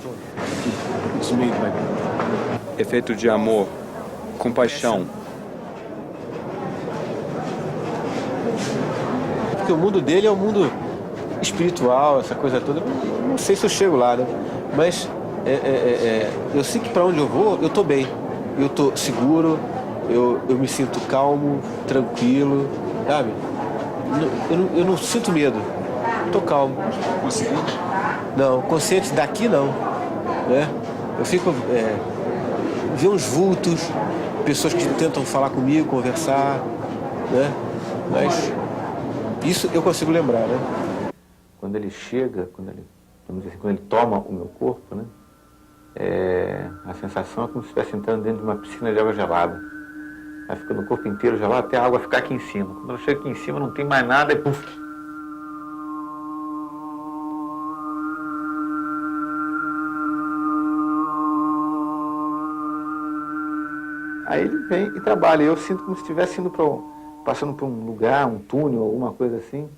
É feito de amor, compaixão. Porque o mundo dele é um mundo espiritual, essa coisa toda. Não sei se eu chego lá, né? Mas eu sei que para onde eu vou, eu estou bem. Eu estou seguro, eu me sinto calmo, tranquilo, sabe? Eu não sinto medo, estou calmo. Consciente? Não, consciente daqui não, né? Eu fico... ver uns vultos, pessoas que tentam falar comigo, conversar, né? Mas isso eu consigo lembrar, né? Quando ele chega, quando ele toma o meu corpo, né? A sensação é como se estivesse entrando dentro de uma piscina de água gelada. Aí fica no corpo inteiro gelado até a água ficar aqui em cima. Quando eu chego aqui em cima não tem mais nada e puf! Aí ele vem e trabalha. Eu sinto como se estivesse passando por um lugar, um túnel, alguma coisa assim.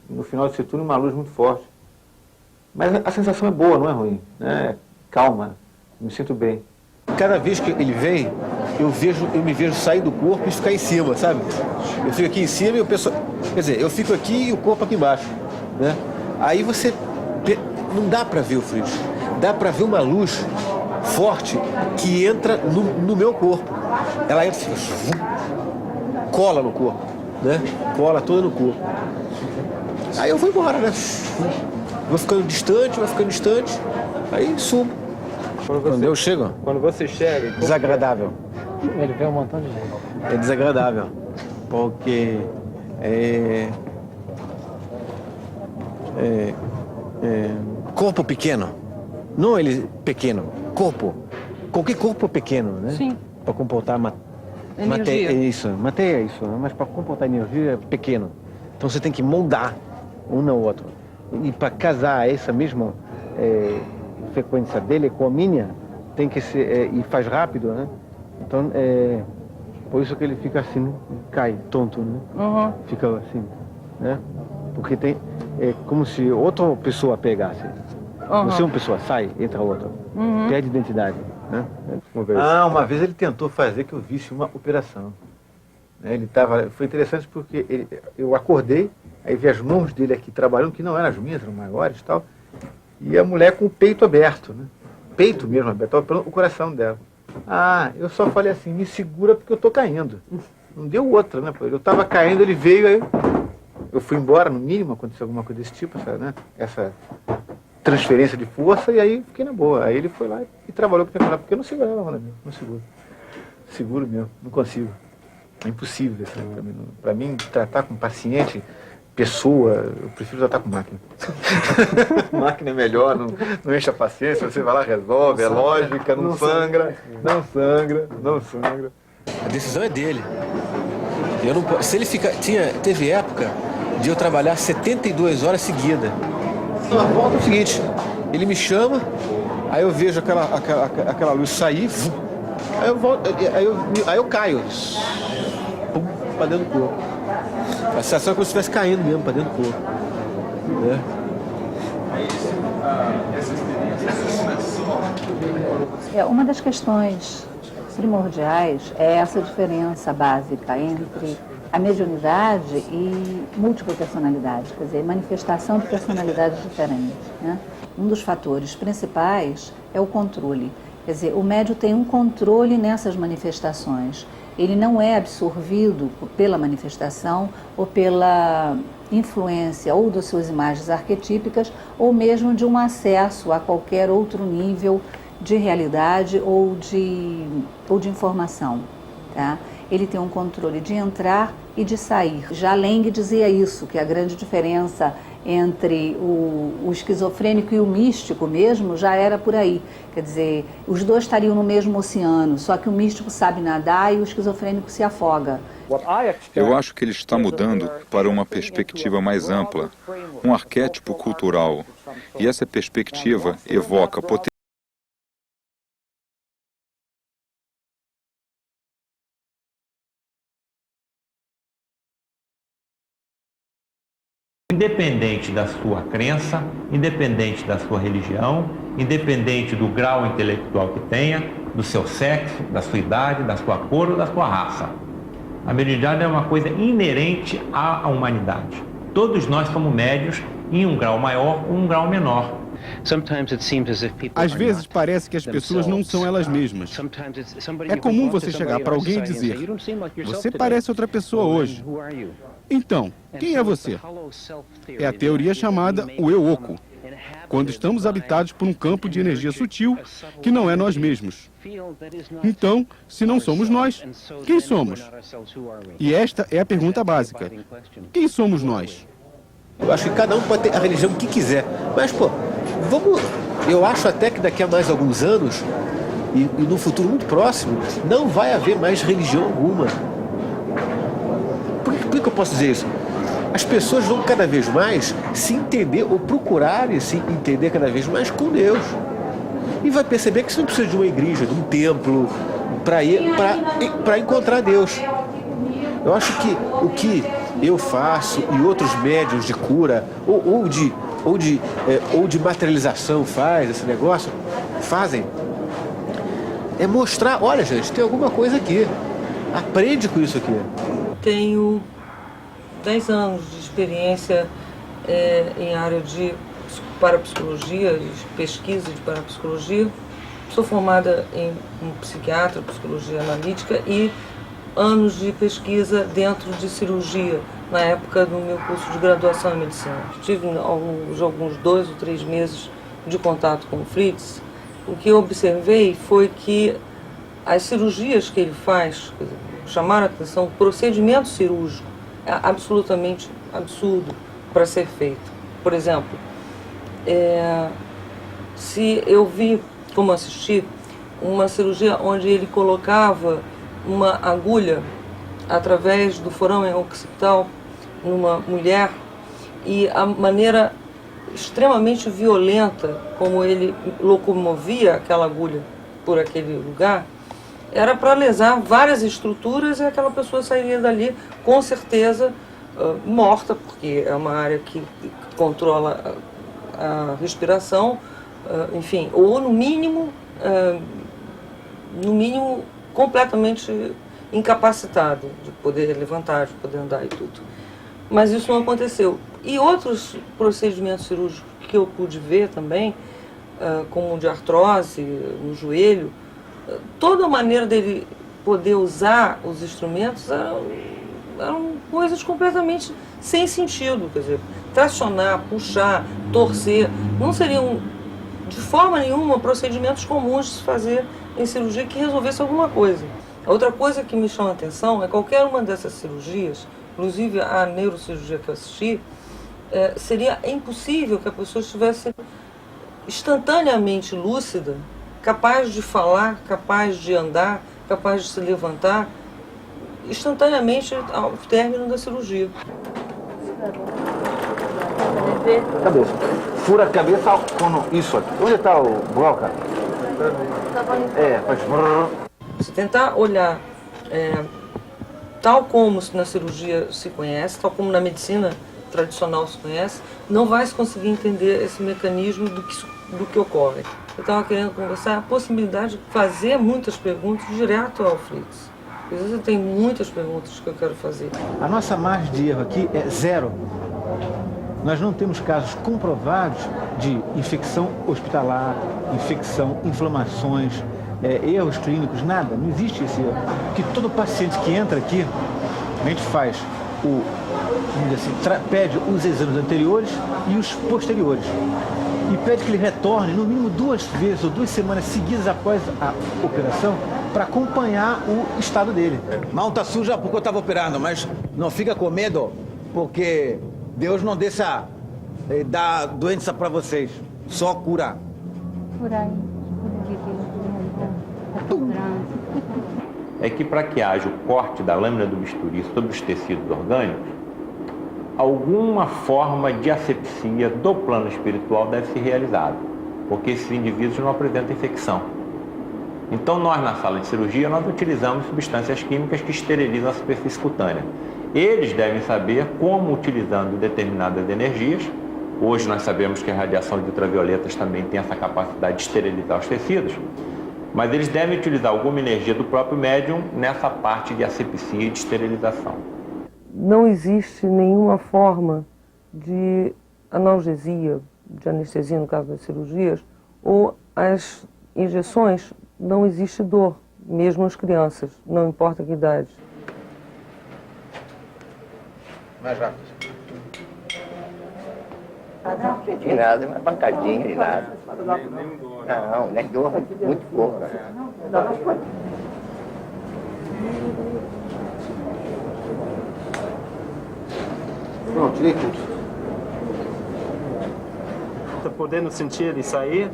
No final desse túnel, uma luz muito forte. Mas a sensação é boa, não é ruim. Né? Calma, me sinto bem. Cada vez que ele vem, eu me vejo sair do corpo e ficar em cima, sabe? Eu fico aqui em cima e o pessoal... Quer dizer, eu fico aqui e o corpo aqui embaixo. Né? Aí você... Não dá para ver o Fritz. Dá para ver uma luz forte que entra no meu corpo. Ela entra assim, cola no corpo, né? Cola toda no corpo. Aí eu vou embora, né? Vou ficando distante, aí subo. Quando eu chego? Quando você chega... Desagradável. Ele vê um montão de gente. É desagradável, porque corpo pequeno, não ele pequeno, corpo, qualquer corpo pequeno, né? Sim. Para comportar energia. Matéria é isso, mas para comportar energia é pequeno. Então você tem que moldar um no outro. E para casar essa mesma frequência dele com a minha, tem que ser, e faz rápido, né? Então, por isso que ele fica assim, cai, tonto, né? Uhum. Fica assim, né? Porque é como se outra pessoa pegasse. Uhum. Você uma pessoa sai, entra outra. Uhum. Perde identidade, né? Uma vez ele tentou fazer que eu visse uma operação. Foi interessante porque eu acordei, aí vi as mãos dele aqui trabalhando, que não eram as minhas, eram maiores e tal, e a mulher com o peito aberto, né? Peito mesmo aberto, estava o coração dela. Ah, eu só falei assim, me segura porque eu tô caindo. Não deu outra, né? Eu estava caindo, ele veio, aí eu fui embora, no mínimo, aconteceu alguma coisa desse tipo, essa transferência de força, e aí fiquei na boa. Aí ele foi lá e trabalhou com o porque eu não segurava, não seguro. Seguro mesmo, não consigo. É impossível isso para mim. Para mim, tratar com paciente, pessoa, eu prefiro tratar com máquina. Máquina é melhor, não enche a paciência, você vai lá, resolve, é lógica, não sangra. A decisão é dele. Eu não, se ele teve época de eu trabalhar 72 horas seguidas. A volta é o seguinte, ele me chama, aí eu vejo aquela luz sair, aí eu volto, aí eu caio. Pum, pra dentro do corpo. A sensação é como se estivesse caindo mesmo pra dentro do corpo. Uma das questões primordiais é essa diferença básica entre a mediunidade e múltipla personalidade, quer dizer, manifestação de personalidades diferentes, né? Um dos fatores principais é o controle. Quer dizer, o médium tem um controle nessas manifestações. Ele não é absorvido pela manifestação ou pela influência ou das suas imagens arquetípicas ou mesmo de um acesso a qualquer outro nível de realidade ou de informação, tá? Ele tem um controle de entrar e de sair. Já Laing dizia isso, que a grande diferença entre o esquizofrênico e o místico mesmo já era por aí. Quer dizer, os dois estariam no mesmo oceano, só que o místico sabe nadar e o esquizofrênico se afoga. Eu acho que ele está mudando para uma perspectiva mais ampla, um arquétipo cultural. E essa perspectiva evoca potencial. Independente da sua crença, independente da sua religião, independente do grau intelectual que tenha, do seu sexo, da sua idade, da sua cor ou da sua raça. A mediunidade é uma coisa inerente à humanidade. Todos nós somos médios em um grau maior ou um grau menor. Às vezes parece que as pessoas não são elas mesmas. É comum você chegar para alguém e dizer: "Você parece outra pessoa hoje." Então, quem é você? É a teoria chamada o eu oco, quando estamos habitados por um campo de energia sutil que não é nós mesmos. Então, se não somos nós, quem somos? E esta é a pergunta básica. Quem somos nós? Eu acho que cada um pode ter a religião que quiser, mas, eu acho até que daqui a mais alguns anos, e no futuro muito próximo, não vai haver mais religião alguma. Por que eu posso dizer isso? As pessoas vão cada vez mais se entender, ou procurarem se entender cada vez mais com Deus. E vai perceber que você não precisa de uma igreja, de um templo, para encontrar Deus. Eu acho que o que eu faço e outros médiuns de cura, ou de materialização fazem, é mostrar, olha gente, tem alguma coisa aqui. Aprende com isso aqui. Tenho 10 anos de experiência em área de parapsicologia, de pesquisa de parapsicologia. Sou formada em psiquiatra, psicologia analítica e anos de pesquisa dentro de cirurgia, na época do meu curso de graduação em medicina. Tive alguns 2 ou 3 meses de contato com o Fritz. O que eu observei foi que as cirurgias que ele faz, chamaram a atenção, o procedimento cirúrgico é absolutamente absurdo para ser feito. Por exemplo, se eu vi, como assisti, uma cirurgia onde ele colocava uma agulha através do forame occipital numa mulher e a maneira extremamente violenta como ele locomovia aquela agulha por aquele lugar era para lesar várias estruturas e aquela pessoa sairia dali com certeza morta, porque é uma área que controla a respiração, enfim, ou no mínimo completamente incapacitado de poder levantar, de poder andar e tudo. Mas isso não aconteceu. E outros procedimentos cirúrgicos que eu pude ver também, como o de artrose no joelho, toda a maneira dele poder usar os instrumentos eram coisas completamente sem sentido. Quer dizer, tracionar, puxar, torcer, não seriam de forma nenhuma procedimentos comuns de se fazer em cirurgia que resolvesse alguma coisa. Outra coisa que me chama a atenção é qualquer uma dessas cirurgias, inclusive a neurocirurgia que eu assisti, seria impossível que a pessoa estivesse instantaneamente lúcida, capaz de falar, capaz de andar, capaz de se levantar, instantaneamente ao término da cirurgia. Cabeça. Fura a cabeça com isso aqui. Onde está o broca? Faz... Se tentar olhar tal como na cirurgia se conhece, tal como na medicina tradicional se conhece, não vai se conseguir entender esse mecanismo do que ocorre. Eu estava querendo conversar a possibilidade de fazer muitas perguntas direto ao Fritz. Às vezes eu tenho muitas perguntas que eu quero fazer. A nossa margem de erro aqui é 0. Nós não temos casos comprovados de infecção hospitalar, infecção, inflamações, erros clínicos, nada. Não existe esse erro. Porque todo paciente que entra aqui, a gente faz vamos dizer assim, pede os exames anteriores e os posteriores. E pede que ele retorne no mínimo 2 vezes ou 2 semanas seguidas após a operação para acompanhar o estado dele. Mão tá suja porque eu estava operando, mas não fica com medo, porque Deus não deixa dar doença para vocês, só cura. Por aí. É que para que haja o corte da lâmina do bisturi sobre os tecidos orgânicos, alguma forma de asepsia do plano espiritual deve ser realizada, porque esses indivíduos não apresentam infecção. Então nós, na sala de cirurgia, nós utilizamos substâncias químicas que esterilizam a superfície cutânea. Eles devem saber como, utilizando determinadas energias, hoje nós sabemos que a radiação de ultravioletas também tem essa capacidade de esterilizar os tecidos, mas eles devem utilizar alguma energia do próprio médium nessa parte de asepsia e de esterilização. Não existe nenhuma forma de analgesia, de anestesia no caso das cirurgias, ou as injeções, não existe dor, mesmo as crianças, não importa que idade. Mais rápido. Não senti nada, uma pancadinha de nada. Não, nem dor, muito pouco. Pronto, tirei tudo. Está podendo sentir ele sair?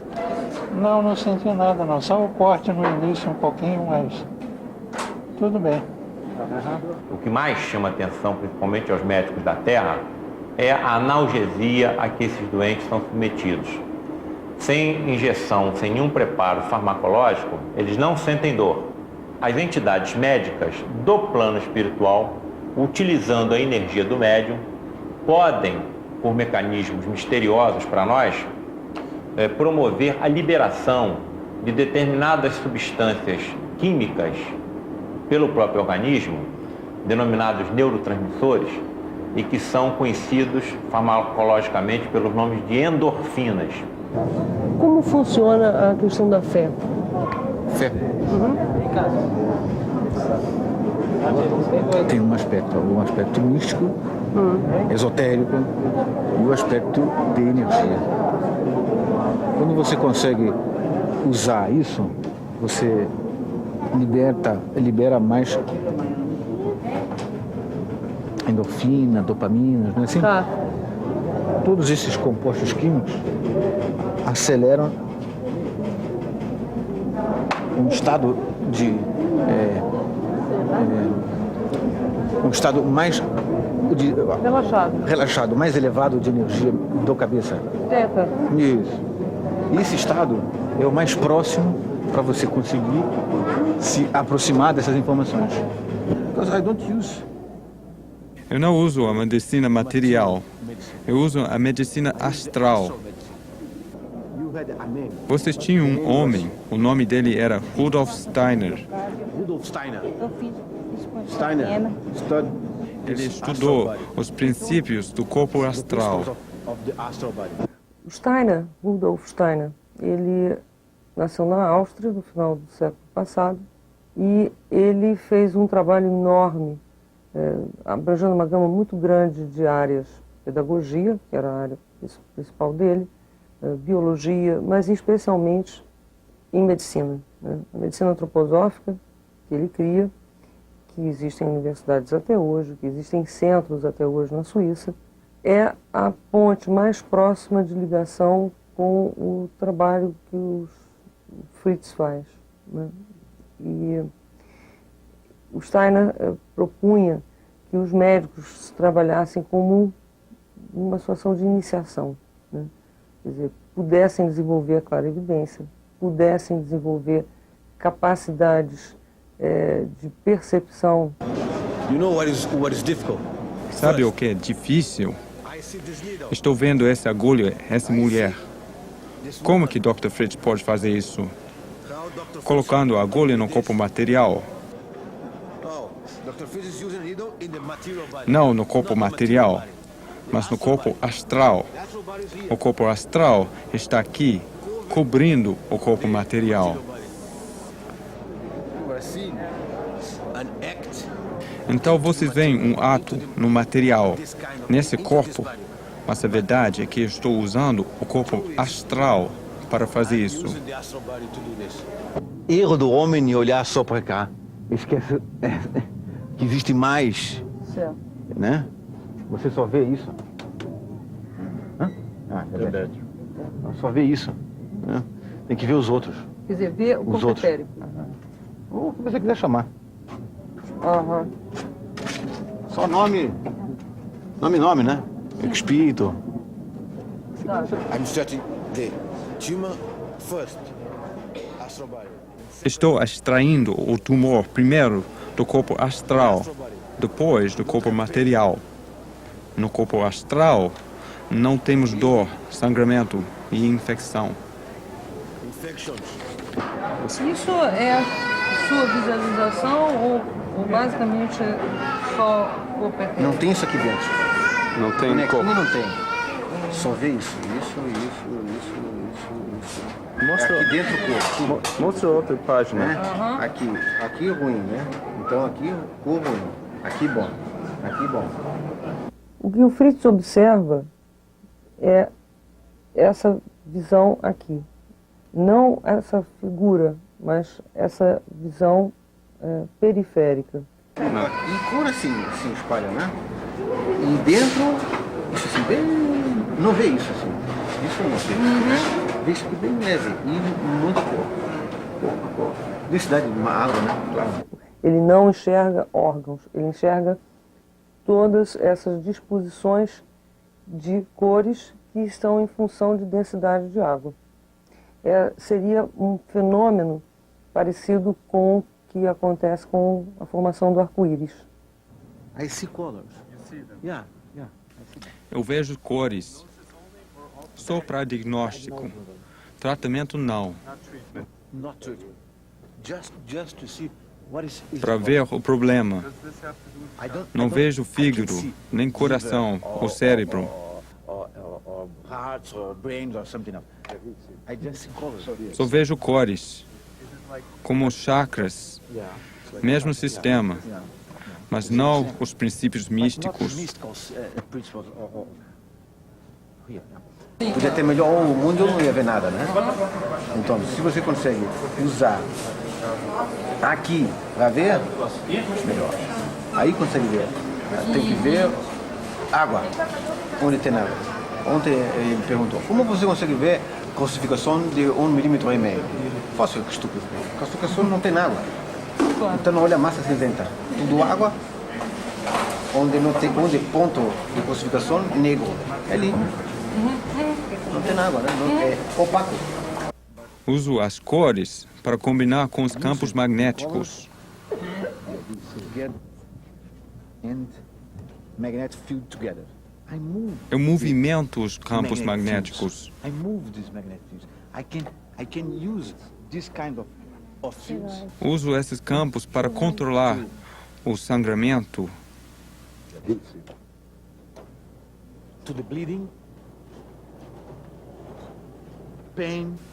Não, não senti nada não. Só o corte no início um pouquinho, mas tudo bem. O que mais chama atenção, principalmente aos médicos da Terra, é a analgesia a que esses doentes são submetidos. Sem injeção, sem nenhum preparo farmacológico, eles não sentem dor. As entidades médicas do plano espiritual, utilizando a energia do médium, podem, por mecanismos misteriosos para nós, promover a liberação de determinadas substâncias químicas pelo próprio organismo, denominados neurotransmissores, e que são conhecidos farmacologicamente pelos nomes de endorfinas. Como funciona a questão da fé? Fé. Tem um aspecto místico, esotérico e o aspecto de energia. Quando você consegue usar isso, você libera mais endorfina, dopamina, não é assim? Tá. Todos esses compostos químicos aceleram um estado de um estado mais relaxado, mais elevado de energia do cabeça. Teta. Isso. E esse estado é o mais próximo para você conseguir se aproximar dessas informações. Because I don't use. Eu não uso a medicina material, eu uso a medicina astral. Vocês tinham um homem, o nome dele era Rudolf Steiner. Rudolf Steiner. Eu fiz com Steiner. Ele estudou os princípios do corpo astral. O Steiner, Rudolf Steiner, ele nasceu na Áustria no final do século passado e ele fez um trabalho enorme, abrangendo uma gama muito grande de áreas. Pedagogia, que era a área principal dele, biologia, mas especialmente em medicina. Né? A medicina antroposófica que ele cria, que existem universidades até hoje, que existem centros até hoje na Suíça, é a ponte mais próxima de ligação com o trabalho que o Fritz faz. Né? E o Steiner propunha que os médicos trabalhassem como uma situação de iniciação, né? Quer dizer, pudessem desenvolver a clarividência, pudessem desenvolver capacidades de percepção. Sabe o que é difícil? Estou vendo essa agulha, essa mulher. Como que Dr. Fritz pode fazer isso? Colocando a agulha no corpo material. Não no corpo material, mas no corpo astral. O corpo astral está aqui, cobrindo o corpo material. Então vocês veem um ato no material, nesse corpo, mas a verdade é que eu estou usando o corpo astral para fazer isso. Erro do homem em olhar só para cá. Esquece que existe mais, né? Você só vê isso. Verdade. Só vê isso. Né? Tem que ver os outros. Quer dizer, ver o corpo etérico. Ou o que você quiser chamar. Uhum. Só nome, né? Espírito. Estou extraindo o tumor primeiro do corpo astral, depois do corpo material. No corpo astral, não temos dor, sangramento e infecção. Isso é a sua visualização ou basicamente é só corpo etérico? Não tem isso aqui dentro. Não tem corpo. Não tem. Só vê isso. Mostra, aqui dentro o corpo. Mostra outra página. Né? Uhum. Aqui ruim, né? Então aqui corpo ruim. Aqui bom. O que o Fritz observa é essa visão aqui. Não essa figura, mas essa visão periférica. E cor assim espalha, né? E dentro, isso assim, bem... Não vê isso assim. Isso eu não sei. Vê isso aqui bem leve e muito cor. Densidade de uma água, né? Claro. Ele não enxerga órgãos, ele enxerga todas essas disposições de cores que estão em função de densidade de água. Seria um fenômeno parecido com o que acontece com a formação do arco-íris. I see colors. Yeah. Eu vejo cores. Só para diagnóstico. Tratamento não. Para ver o problema. Não vejo o fígado, nem coração, ou cérebro. Só vejo cores, como chakras, mesmo sistema, mas não os princípios místicos. Podia ter melhor o mundo, não ia ver nada, né? Então, se você consegue usar aqui para ver, melhor. Aí consegue ver. Tem que ver água, onde tem água. Ontem ele perguntou, como você consegue ver calcificação de 1,5 milímetro? Fácil, que estúpido. Calcificação não tem água. Então olha a massa cinzenta. Tudo água, onde ponto de calcificação, negro. É ali. Não tem água, né? É opaco. Uso as cores para combinar com os campos magnéticos. And magnetic field together. Eu movimento os campos magnéticos. Uso esses campos para controlar o sangramento,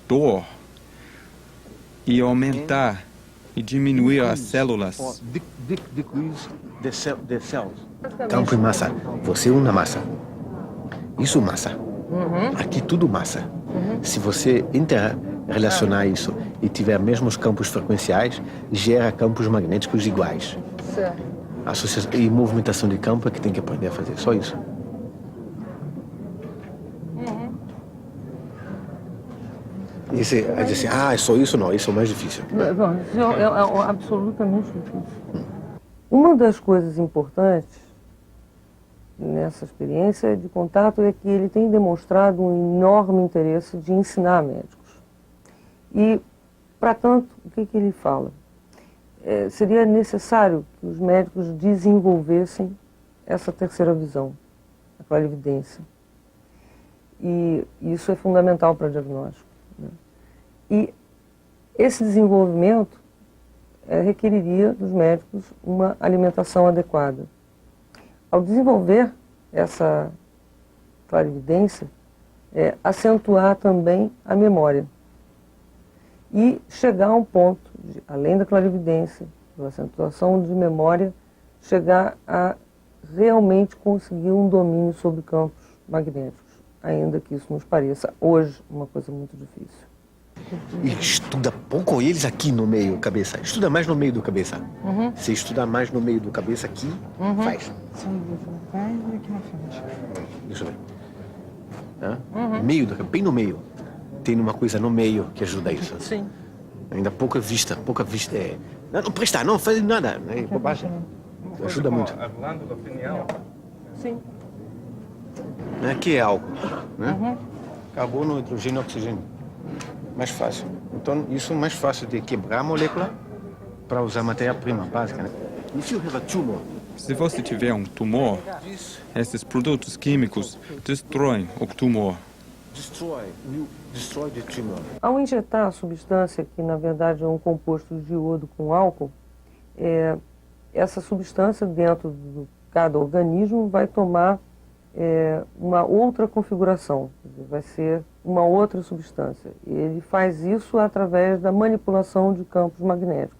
dor, e aumentar e diminuir as células. Campo e massa. Você é uma massa. Isso é massa. Aqui tudo massa. Se você interrelacionar isso e tiver mesmos campos frequenciais, gera campos magnéticos iguais. Certo. Associação e movimentação de campo é que tem que aprender a fazer. Só isso. E você vai dizer assim, é só isso? Não, isso é o mais difícil. Bom, isso é absolutamente difícil. Uma das coisas importantes nessa experiência de contato é que ele tem demonstrado um enorme interesse de ensinar médicos. E, para tanto, o que ele fala? Seria necessário que os médicos desenvolvessem essa terceira visão, a clarividência. E isso é fundamental para o diagnóstico. Né? E esse desenvolvimento requeriria dos médicos uma alimentação adequada. Ao desenvolver essa clarividência, acentuar também a memória e chegar a um ponto, além da clarividência, da acentuação de memória, chegar a realmente conseguir um domínio sobre campos magnéticos, ainda que isso nos pareça hoje uma coisa muito difícil. E estuda pouco eles aqui no meio, cabeça. Estuda mais no meio do cabeça. Se estudar mais no meio do cabeça aqui, faz. Aqui na frente. Deixa eu ver. Meio do bem no meio. Tem uma coisa no meio que ajuda isso. Sim. Ainda pouca vista é... Não prestar, não faz nada. É bobagem. Ajuda muito. A glândula pineal. Sim. Aqui é álcool, né? Carbono, hidrogênio, oxigênio. Mais fácil. Então, isso é mais fácil de quebrar a molécula para usar matéria-prima básica, né? Se você tiver um tumor, esses produtos químicos destroem o tumor. Destroy the tumor. Ao injetar a substância, que na verdade é um composto de iodo com álcool, essa substância dentro de cada organismo vai tomar uma outra configuração, vai ser uma outra substância. E ele faz isso através da manipulação de campos magnéticos.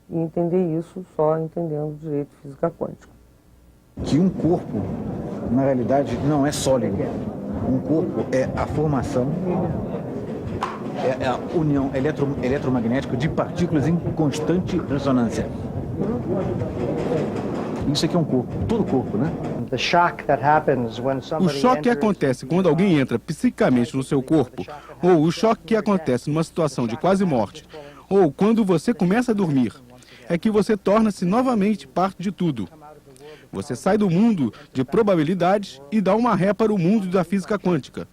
E entender isso só entendendo o direito de física quântica. Que um corpo, na realidade, não é sólido. Um corpo é a formação, é a união eletromagnética de partículas em constante ressonância. Isso aqui é um corpo, todo corpo, né? O choque que acontece quando alguém entra psicicamente no seu corpo, ou o choque que acontece numa situação de quase morte, ou quando você começa a dormir, é que você torna-se novamente parte de tudo. Você sai do mundo de probabilidades e dá uma ré para o mundo da física quântica.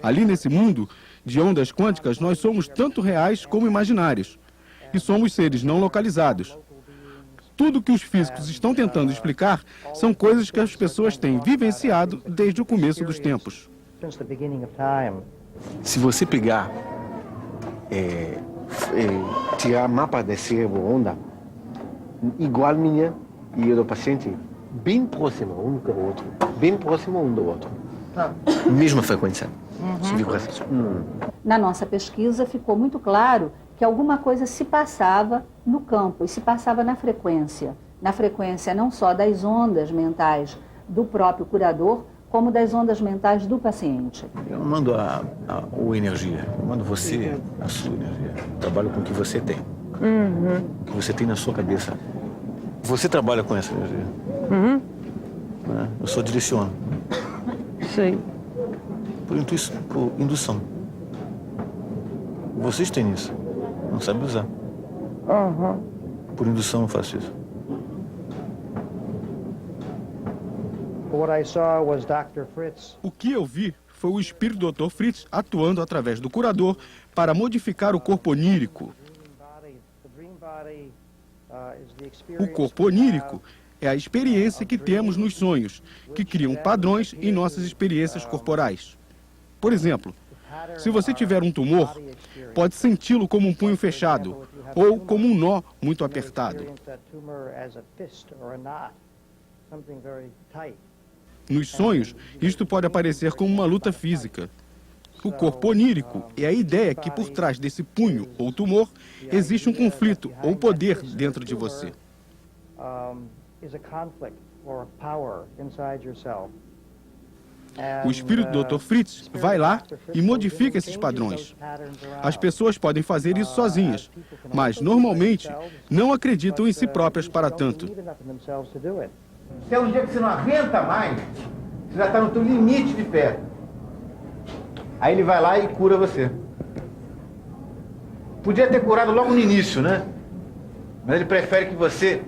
Ali nesse mundo de ondas quânticas, nós somos tanto reais como imaginários. E somos seres não localizados. Tudo que os físicos estão tentando explicar são coisas que as pessoas têm vivenciado desde o começo dos tempos. Se você pegar, tirar mapa de cérebro onda, igual minha e do paciente, bem próximo um do outro, bem próximo um do outro. Mesma frequência. Na nossa pesquisa ficou muito claro que alguma coisa se passava no campo e se passava na frequência não só das ondas mentais do próprio curador, como das ondas mentais do paciente. Eu não mando a energia, eu mando você a sua energia. Eu trabalho com o que você tem, o que você tem na sua cabeça. Você trabalha com essa energia. Eu só direciono. Sei. Por indução. Vocês têm isso. Não sabem usar. Por indução eu faço isso. O que eu vi foi o espírito do Dr. Fritz atuando através do curador para modificar o corpo onírico. O corpo onírico é a experiência que temos nos sonhos, que criam padrões em nossas experiências corporais. Por exemplo, se você tiver um tumor, pode senti-lo como um punho fechado ou como um nó muito apertado. Nos sonhos, isto pode aparecer como uma luta física. O corpo onírico é a ideia que por trás desse punho ou tumor existe um conflito ou poder dentro de você. O espírito do Dr. Fritz vai lá e modifica esses padrões. As pessoas podem fazer isso sozinhas, mas normalmente não acreditam em si próprias para tanto. Se é um dia que você não aguenta mais, você já está no teu limite de fé. Aí ele vai lá e cura você. Podia ter curado logo no início, né? Mas ele prefere que você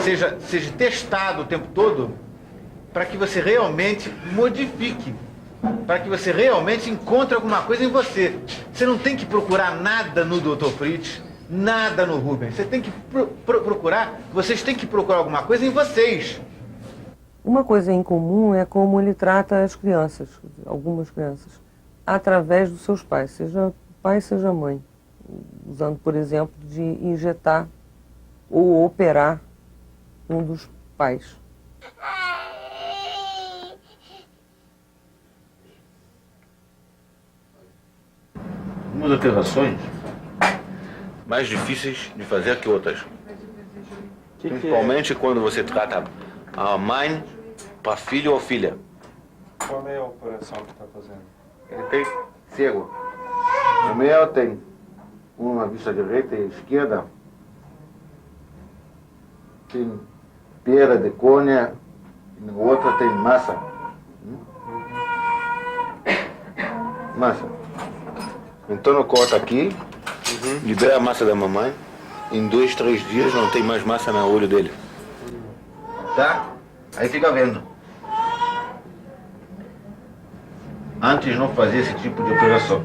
seja testado o tempo todo para que você realmente modifique, para que você realmente encontre alguma coisa em você. Você não tem que procurar nada no Dr. Fritz, nada no Rubens. Você tem que vocês têm que procurar alguma coisa em vocês. Uma coisa em comum é como ele trata as crianças, algumas crianças, através dos seus pais, seja pai, seja mãe, usando, por exemplo, de injetar ou operar um dos pais. Umas operações mais difíceis de fazer que outras. Principalmente quando você trata a mãe para filho ou filha. Qual é a operação que está fazendo? Ele tem cego. O meu tem uma vista direita e esquerda. Tem pera de cônia e na outra tem massa. Massa. Então eu corto aqui, libera a massa da mamãe. Em 2, 3 dias não tem mais massa no olho dele. Tá? Aí fica vendo. Antes não fazia esse tipo de operação.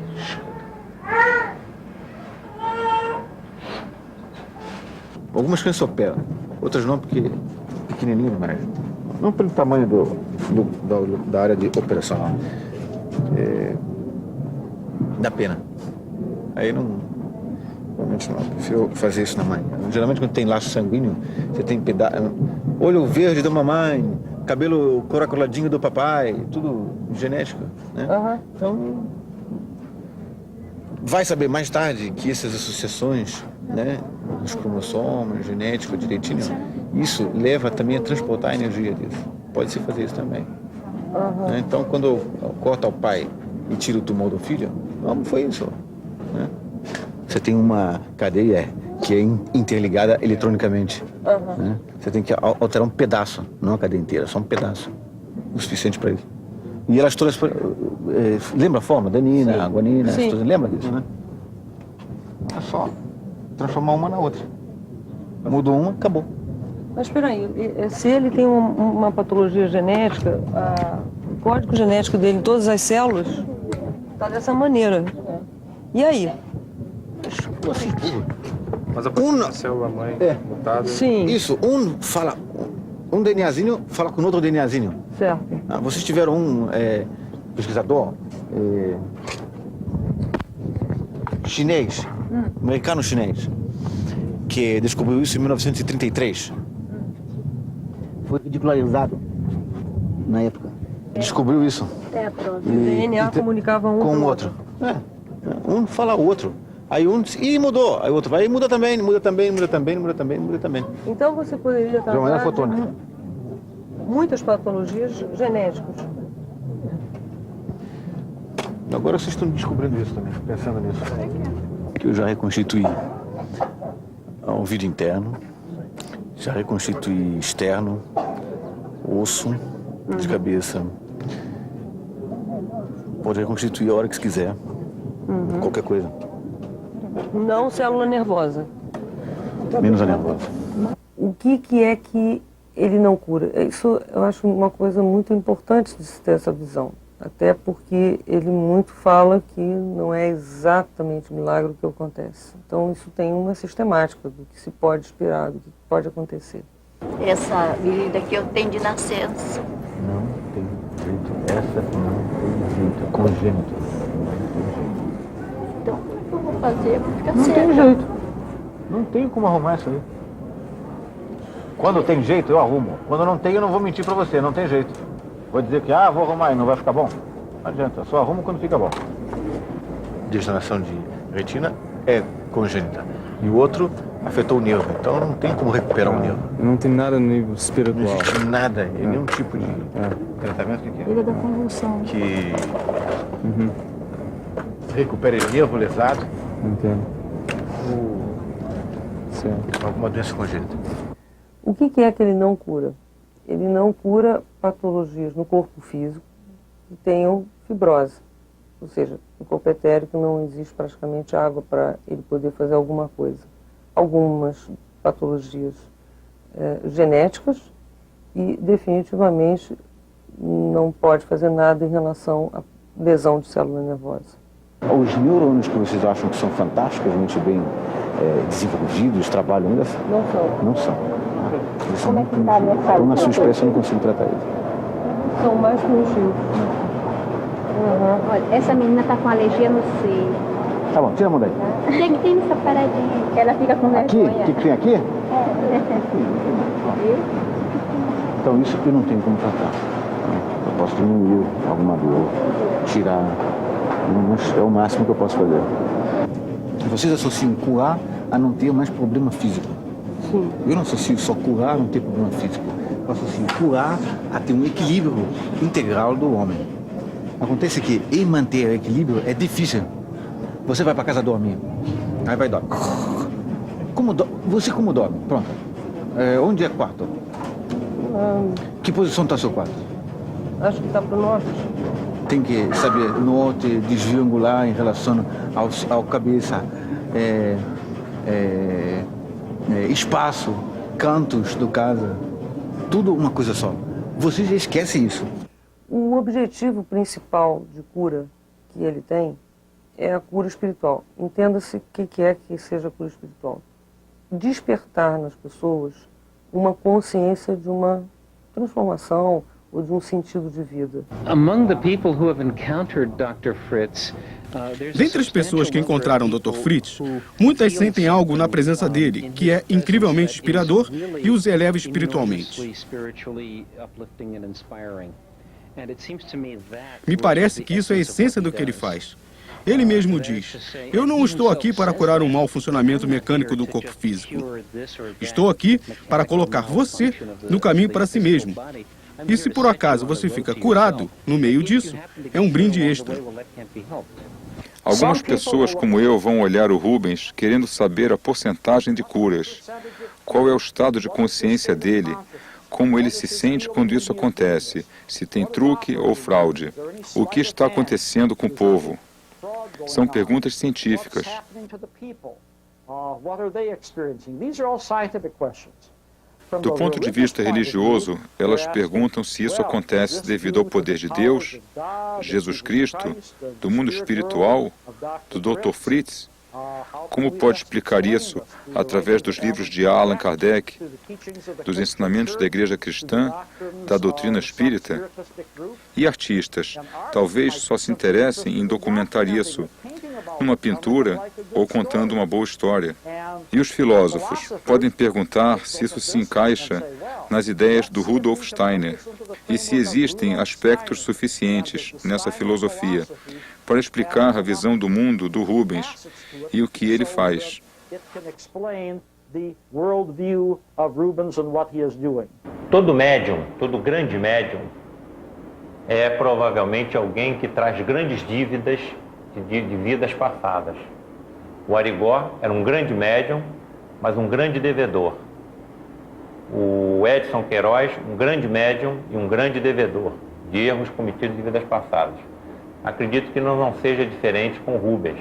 Algumas crianças operam, outras não porque é pequenininho demais. Não pelo tamanho da área de operação. Dá pena. Aí não... Realmente não. Eu prefiro fazer isso na mãe. Geralmente quando tem laço sanguíneo, você tem olho verde da mamãe, cabelo caracoladinho do papai, tudo genético, né? Então, vai saber mais tarde que essas associações, né, os cromossomos, genético direitinho, isso leva também a transportar a energia disso. Pode-se fazer isso também. Né? Então, quando corta o pai e tira o tumor do filho, não foi isso, né? Você tem uma cadeia que é interligada eletronicamente. Né? Você tem que alterar um pedaço, não a cadeia inteira, só um pedaço. O suficiente para isso. E elas todas... lembra a forma? Adenina, guanina, lembra disso, né? É só transformar uma na outra. Mudou uma, acabou. Mas espera aí, se ele tem uma patologia genética, o código genético dele em todas as células está dessa maneira. E aí? Mas a célula mãe mutada... Sim. Isso, fala... Um DNAzinho fala com outro DNAzinho. Certo. Vocês tiveram um pesquisador chinês, americano-chinês, que descobriu isso em 1933. Foi ridicularizado na época. Descobriu isso. O DNA comunicava um com o outro. Um fala o outro. Aí mudou. Aí o outro vai e muda também. Então você poderia tratar de uma maneira fotônica. Muitas patologias genéticas. Agora vocês estão descobrindo isso também, pensando nisso. Que eu já reconstituí o ouvido interno, já reconstituí externo, osso de cabeça. Pode reconstituir a hora que se quiser, qualquer coisa. Não célula nervosa. Menos a nervosa. O que é que ele não cura? Isso eu acho uma coisa muito importante de se ter essa visão. Até porque ele muito fala que não é exatamente milagre o que acontece. Então isso tem uma sistemática do que se pode esperar, do que pode acontecer. Essa menina aqui eu tenho de nascença. Não tem jeito. Essa não tem jeito. É congênito. Então, o que eu vou fazer? Vou ficar Não cega. tem jeito. Não tem como arrumar isso aí. Quando tem jeito, eu arrumo. Quando não tem, eu não vou mentir pra você. Não tem jeito. Vou dizer que, vou arrumar e não vai ficar bom. Não adianta. Só arrumo quando fica bom. Degeneração de retina é congênita. E o outro afetou o nervo. Então não tem como recuperar o nervo. Não tem nada no nível espiritual. Não existe nada, nenhum tipo de tratamento que Ele é da convulsão. que recupere o nervo lesado Entendo. ou alguma doença congênita. O que é que ele não cura? Ele não cura patologias no corpo físico que tenham fibrose. Ou seja, no corpo etérico não existe praticamente água para ele poder fazer alguma coisa. Algumas patologias genéticas e definitivamente não pode fazer nada em relação à lesão de célula nervosa. Os neurônios que vocês acham que são fantasticamente bem desenvolvidos, trabalham ainda? Não são. Não são. Eles são muito primitivos. Então, na sua espécie, eu não consigo tratar eles. São mais primitivos. Olha, essa menina tá com alergia no seio. Tá bom, tira a mão daí. Tem nessa paradinha, que ela fica com Aqui? vergonha. O que tem aqui? Então, isso eu não tenho como tratar. Eu posso diminuir alguma dor, tirar, mas é o máximo que eu posso fazer. Vocês associam curar a não ter mais problema físico. Sim. Eu não associo só curar a não ter problema físico. Eu associo curar a ter um equilíbrio integral do homem. Acontece que em manter o equilíbrio é difícil. Você vai para casa dormir, aí vai dormir. Você como dorme? Pronto. Onde é o quarto? Que posição está seu quarto? Acho que está para o norte. Tem que saber norte, desvio angular em relação ao cabeça, espaço, cantos do casa, tudo uma coisa só. Você já esquece isso. O objetivo principal de cura que ele tem é a cura espiritual. Entenda-se o que é que seja a cura espiritual. Despertar nas pessoas uma consciência de uma transformação ou de um sentido de vida. Dentre as pessoas que encontraram o Dr. Fritz, muitas sentem algo na presença dele, que é incrivelmente inspirador e os eleva espiritualmente. Me parece que isso é a essência do que ele faz. Ele mesmo diz, eu não estou aqui para curar um mau funcionamento mecânico do corpo físico. Estou aqui para colocar você no caminho para si mesmo. E se por acaso você fica curado no meio disso, é um brinde extra. Algumas pessoas como eu vão olhar o Rubens querendo saber a porcentagem de curas. Qual é o estado de consciência dele? Como ele se sente quando isso acontece? Se tem truque ou fraude? O que está acontecendo com o povo? São perguntas científicas. Do ponto de vista religioso, elas perguntam se isso acontece devido ao poder de Deus, Jesus Cristo, do mundo espiritual, do Dr. Fritz. Como pode explicar isso através dos livros de Allan Kardec, dos ensinamentos da Igreja Cristã, da doutrina espírita? E artistas, talvez só se interessem em documentar isso numa pintura ou contando uma boa história. E os filósofos podem perguntar se isso se encaixa nas ideias do Rudolf Steiner e se existem aspectos suficientes nessa filosofia para explicar a visão do mundo do Rubens e o que ele faz. Todo médium, todo grande médium, é provavelmente alguém que traz grandes dívidas de vidas passadas. O Arigó era um grande médium, mas um grande devedor. O Edson Queiroz, um grande médium e um grande devedor de erros cometidos em vidas passadas. Acredito que não seja diferente com Rubens.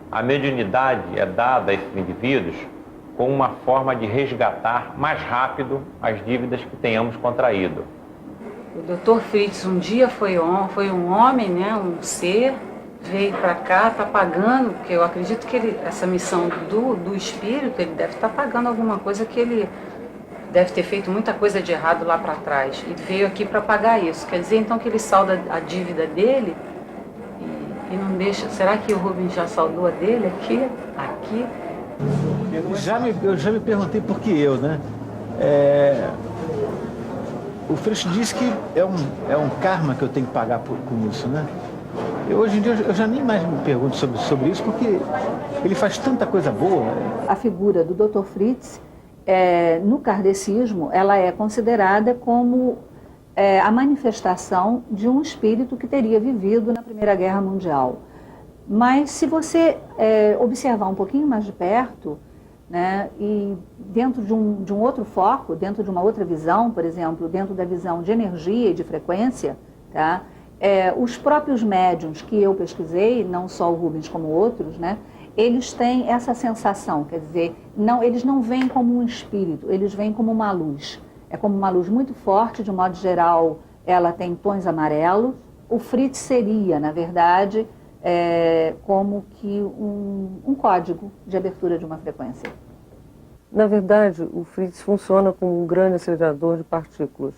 A mediunidade é dada a esses indivíduos como uma forma de resgatar mais rápido as dívidas que tenhamos contraído. O Dr. Fritz um dia foi um homem, né, um ser, veio para cá, está pagando, porque eu acredito que essa missão do espírito, ele deve estar pagando alguma coisa que ele deve ter feito muita coisa de errado lá para trás e veio aqui para pagar isso. Quer dizer, então, que ele salda a dívida dele e não deixa... Será que o Rubens já saldou a dele aqui? Aqui? Eu já me perguntei por que eu, né? O Freixo disse que é um karma que eu tenho que pagar com isso, né? Hoje em dia eu já nem mais me pergunto sobre isso, porque ele faz tanta coisa boa. A figura do Dr. Fritz, no kardecismo, ela é considerada como a manifestação de um espírito que teria vivido na Primeira Guerra Mundial. Mas se você observar um pouquinho mais de perto, né, e dentro de um outro foco, dentro de uma outra visão, por exemplo, dentro da visão de energia e de frequência, tá? Os próprios médiuns que eu pesquisei, não só o Rubens como outros, né, eles têm essa sensação, quer dizer, eles não veem como um espírito, eles veem como uma luz. É como uma luz muito forte, de um modo geral, ela tem tons amarelos. O Fritz seria, na verdade, como que um código de abertura de uma frequência. Na verdade, o Fritz funciona como um grande acelerador de partículas.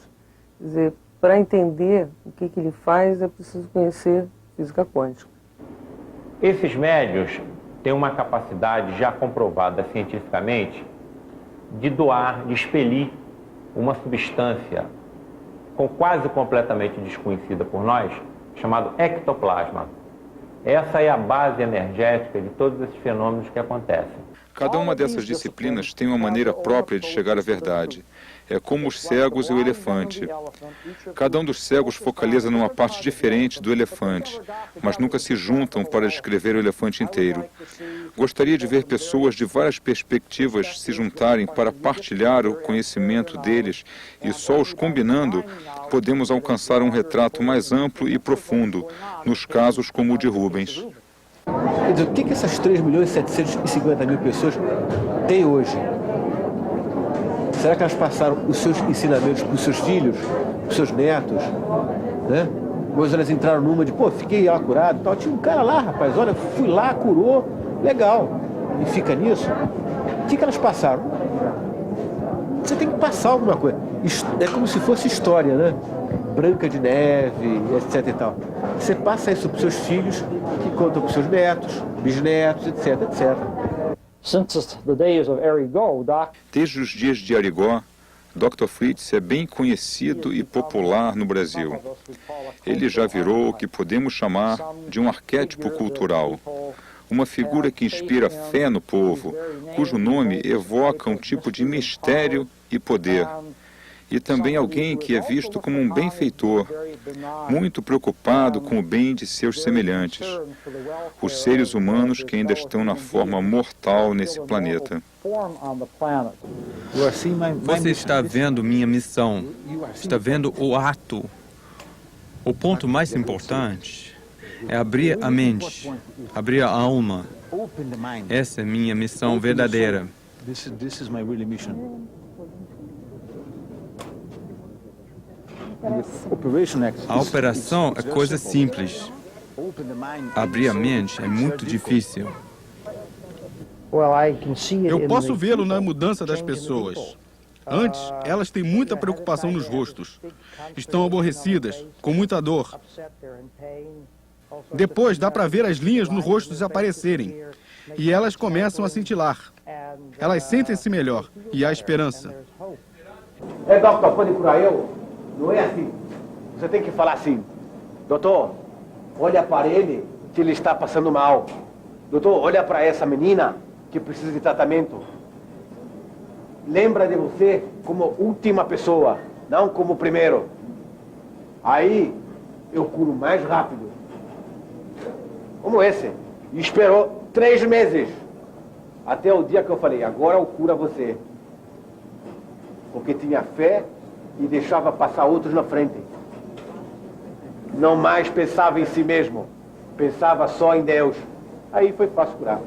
Quer dizer, para entender o que ele faz, é preciso conhecer física quântica. Esses médiuns têm uma capacidade já comprovada cientificamente de doar, de expelir uma substância quase completamente desconhecida por nós, chamado ectoplasma. Essa é a base energética de todos esses fenômenos que acontecem. Cada uma dessas disciplinas tem uma maneira própria de chegar à verdade. É como os cegos e o elefante. Cada um dos cegos focaliza numa parte diferente do elefante, mas nunca se juntam para descrever o elefante inteiro. Gostaria de ver pessoas de várias perspectivas se juntarem para partilhar o conhecimento deles, e só os combinando podemos alcançar um retrato mais amplo e profundo, nos casos como o de Rubens. Quer dizer, o que essas 3.750.000 pessoas têm hoje? Será que elas passaram os seus ensinamentos para os seus filhos, para os seus netos? Né? Depois elas entraram numa de, fiquei lá curado e tal. Tinha um cara lá, rapaz, olha, fui lá, curou, legal. E fica nisso. O que elas passaram? Você tem que passar alguma coisa. É como se fosse história, né? Branca de Neve, etc e tal. Você passa isso para os seus filhos, que contam para os seus netos, bisnetos, etc, etc. Desde os dias de Arigó, Dr. Fritz é bem conhecido e popular no Brasil. Ele já virou o que podemos chamar de um arquétipo cultural. Uma figura que inspira fé no povo, cujo nome evoca um tipo de mistério e poder. E também alguém que é visto como um benfeitor, muito preocupado com o bem de seus semelhantes, os seres humanos que ainda estão na forma mortal nesse planeta. Você está vendo minha missão, está vendo o ato. O ponto mais importante é abrir a mente, abrir a alma. Essa é minha missão verdadeira. A operação é coisa simples. Abrir a mente é muito difícil. Eu posso vê-lo na mudança das pessoas. Antes, elas têm muita preocupação nos rostos. Estão aborrecidas, com muita dor. Depois, dá para ver as linhas no rosto desaparecerem. E elas começam a cintilar. Elas sentem-se melhor. E há esperança. Doutor, pode curar eu? Não é assim. Você tem que falar assim: doutor, olha para ele que ele está passando mal. Doutor, olha para essa menina que precisa de tratamento. Lembra de você como última pessoa, não como primeiro. Aí eu curo mais rápido. Como esse. E esperou 3 meses. Até o dia que eu falei, agora eu curo você. Porque tinha fé e deixava passar outros na frente. Não mais pensava em si mesmo. Pensava só em Deus. Aí foi fácil curar.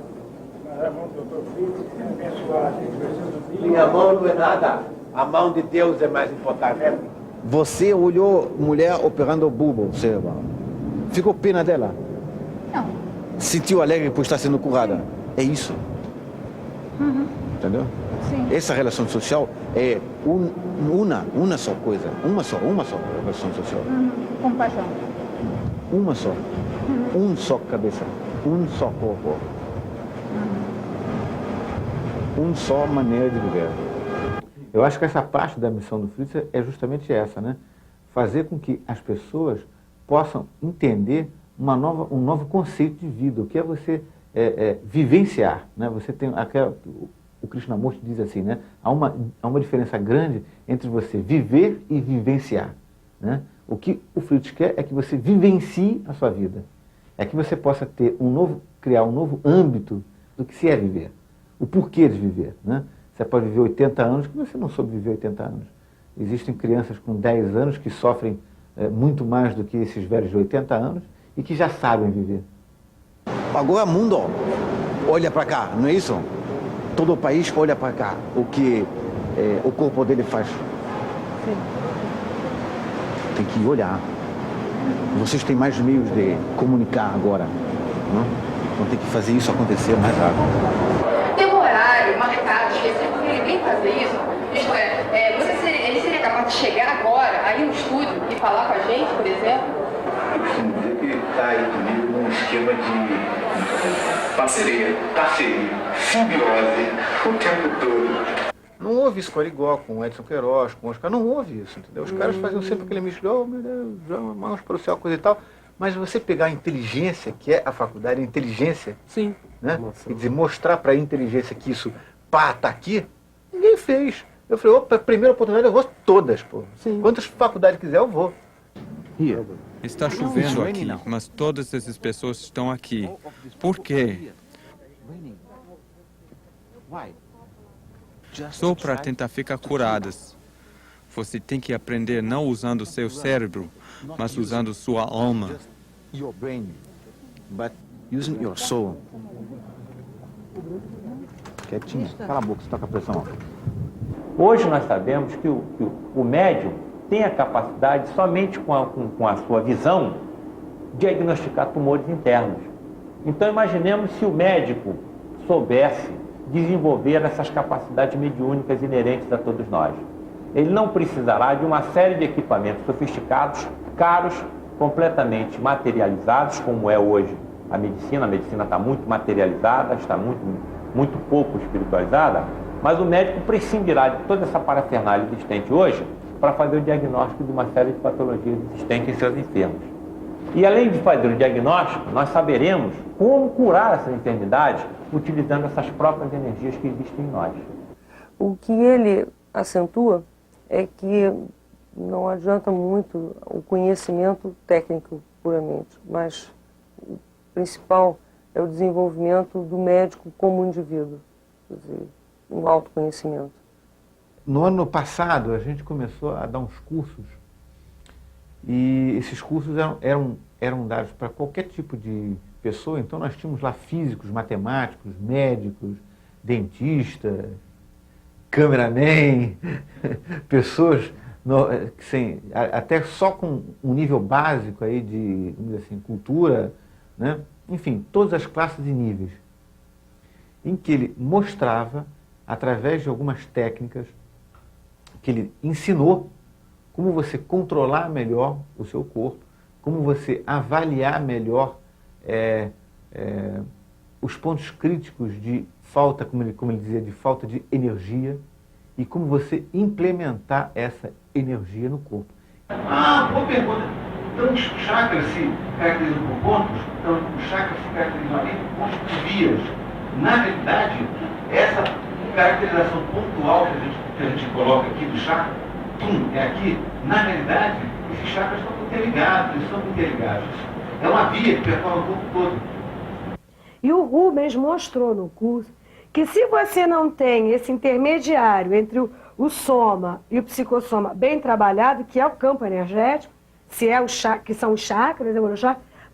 Minha mão não é nada. A mão de Deus é mais importante. Você olhou mulher operando o bulbo cerebral. Ficou pena dela? Não. Sentiu alegre por estar sendo curada? É isso? Uhum. entendeu? Sim. Essa relação social é uma só coisa, uma só relação social. Compaixão. Uma só. Um só cabeça, um só corpo. Uma só maneira de viver. Eu acho que essa parte da missão do Fritz é justamente essa, né? Fazer com que as pessoas possam entender um novo conceito de vida, o que é você vivenciar, né? Você tem o Krishnamurti diz assim, né? Há uma diferença grande entre você viver e vivenciar, né? O que o Fritz quer é que você vivencie a sua vida, é que você possa ter criar um novo âmbito do que se é viver, o porquê de viver, né? Você pode viver 80 anos que você não soube viver 80 anos. Existem crianças com 10 anos que sofrem muito mais do que esses velhos de 80 anos e que já sabem viver. Agora o mundo olha para cá, não é isso? Todo o país olha para cá, o que o corpo dele faz. Sim. Tem que olhar. Vocês têm mais meios de comunicar agora, não? Então tem que fazer isso acontecer mais rápido. Tem um horário marcado, específico, que ele vem fazer isso? Isto é, ele seria capaz de chegar agora, aí no estúdio, e falar com a gente, por exemplo? Eu costumo dizer que está aí comigo num esquema de parceria, simbiose, o tempo todo. Não houve isso com o Arigó, com o Edson Queiroz, com o Oscar, não houve isso, entendeu? Os caras faziam sempre aquele misto, oh meu Deus, mãos para o céu, coisa e tal. Mas você pegar a inteligência, que é a faculdade, a inteligência, sim, né? E dizer, mostrar para a inteligência que isso, está aqui, ninguém fez. Eu falei, opa, primeira oportunidade eu vou todas, pô. Sim. Quantas faculdades quiser eu vou. Está chovendo aqui, mas todas essas pessoas estão aqui. Por quê? Só para tentar ficar curadas. Você tem que aprender não usando o seu cérebro, mas usando sua alma. Your brain, but using your soul. Quietinho, cala a boca, você está com a pressão alta. Hoje nós sabemos que o médium tem a capacidade, somente com a sua visão, de diagnosticar tumores internos. Então imaginemos se o médico soubesse desenvolver essas capacidades mediúnicas inerentes a todos nós. Ele não precisará de uma série de equipamentos sofisticados, caros, completamente materializados, como é hoje a medicina. A medicina está muito materializada, está muito pouco espiritualizada, mas o médico prescindirá de toda essa parafernália existente hoje para fazer o diagnóstico de uma série de patologias existentes em seus enfermos. E além de fazer o diagnóstico, nós saberemos como curar essas enfermidades utilizando essas próprias energias que existem em nós. O que ele acentua é que não adianta muito o conhecimento técnico puramente, mas o principal é o desenvolvimento do médico como indivíduo, quer dizer, um autoconhecimento. No ano passado, a gente começou a dar uns cursos e esses cursos eram dados para qualquer tipo de pessoa. Então nós tínhamos lá físicos, matemáticos, médicos, dentistas, cameraman, pessoas até só com um nível básico aí de, vamos dizer assim, cultura, né? Enfim, todas as classes e níveis, em que ele mostrava, através de algumas técnicas, que ele ensinou como você controlar melhor o seu corpo, como você avaliar melhor os pontos críticos de falta, como ele dizia, de falta de energia, e como você implementar essa energia no corpo. Ah, boa pergunta. Então os chakras se caracterizam por pontos, então os chakras se caracterizam ali por pontos de vias. Na realidade, essa caracterização pontual que a gente coloca aqui do chakra, é aqui, na realidade, esses chakras estão interligados, eles são interligados. É uma via que percorre o corpo todo. E o Rubens mostrou no curso que se você não tem esse intermediário entre o soma e o psicossoma bem trabalhado, que é o campo energético, que são os chakras,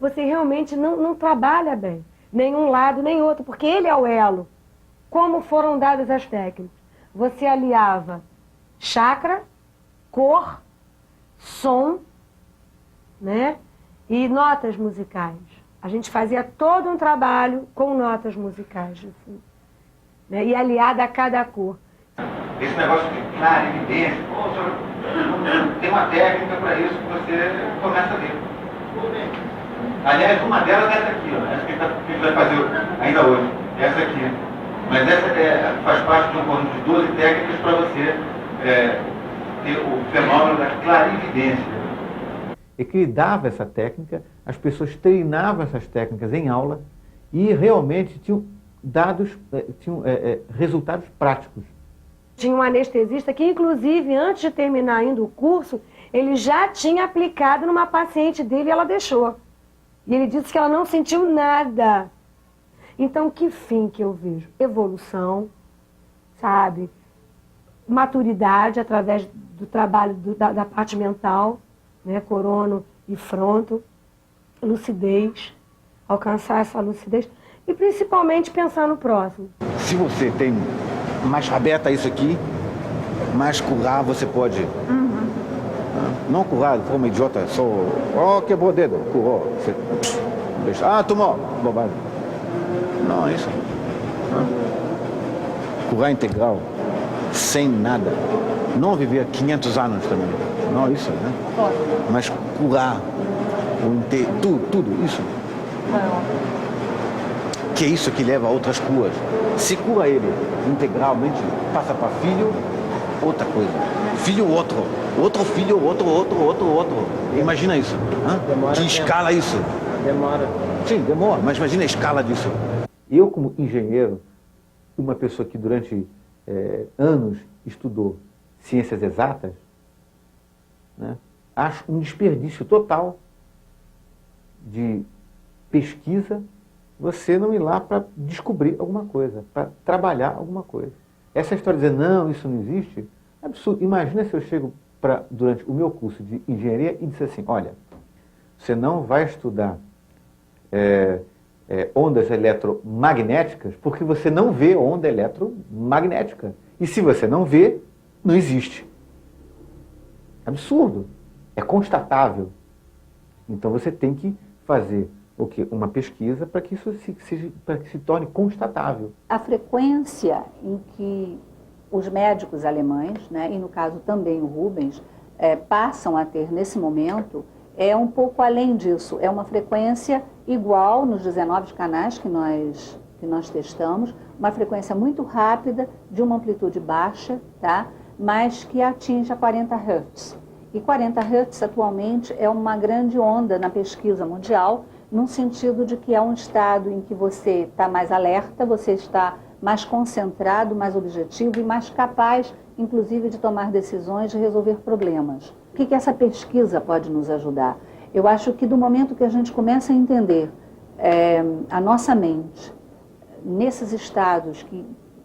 você realmente não trabalha bem, nenhum lado nem outro, porque ele é o elo. Como foram dadas as técnicas? Você aliava chakra, cor, som, né? E notas musicais. A gente fazia todo um trabalho com notas musicais. Assim. né, e aliada a cada cor. Esse negócio de clarividência, tem uma técnica para isso que você começa a ver. Aliás, uma delas é essa aqui, ó, essa que a gente vai fazer ainda hoje, essa aqui. Mas essa faz parte de um conjunto de 12 técnicas para você ter o fenômeno da clarividência. É que ele dava essa técnica, as pessoas treinavam essas técnicas em aula e realmente tinham resultados práticos. Tinha um anestesista que, inclusive, antes de terminar ainda o curso, ele já tinha aplicado numa paciente dele e ela deixou. E ele disse que ela não sentiu nada. Então, que fim que eu vejo? Evolução, sabe? Maturidade através do trabalho da parte mental, né? Corono e fronto, lucidez, alcançar essa lucidez e principalmente pensar no próximo. Se você tem mais aberta isso aqui, mais curar você pode. Não curar de forma idiota, só, quebrou o dedo, curou. Você deixa, tomou, bobagem. Não, é isso. Curar integral, sem nada. Não viver 500 anos também. Não, isso, né? Mas curar, tudo isso. Que é isso que leva a outras curas. Se cura ele integralmente, passa para filho, outra coisa. Filho, outro filho, outro. Imagina isso. Que escala isso? Demora. Sim, demora, mas imagina a escala disso. Eu, como engenheiro, uma pessoa que durante anos estudou ciências exatas, né, acho um desperdício total de pesquisa você não ir lá para descobrir alguma coisa, para trabalhar alguma coisa. Essa história de dizer, não, isso não existe, é absurdo. Imagina se eu chego durante o meu curso de engenharia e disser assim, olha, você não vai estudar ondas eletromagnéticas porque você não vê onda eletromagnética. E se você não vê, não existe. Absurdo. É constatável. Então você tem que fazer uma pesquisa para que isso se torne constatável. A frequência em que os médicos alemães, né, e no caso também o Rubens, passam a ter nesse momento é um pouco além disso. É uma frequência igual nos 19 canais que nós testamos, uma frequência muito rápida, de uma amplitude baixa, tá? Mas que atinge a 40 Hz. E 40 Hz atualmente é uma grande onda na pesquisa mundial, num sentido de que é um estado em que você está mais alerta, você está mais concentrado, mais objetivo e mais capaz, inclusive, de tomar decisões, de resolver problemas. O que essa pesquisa pode nos ajudar? Eu acho que do momento que a gente começa a entender a nossa mente nesses estados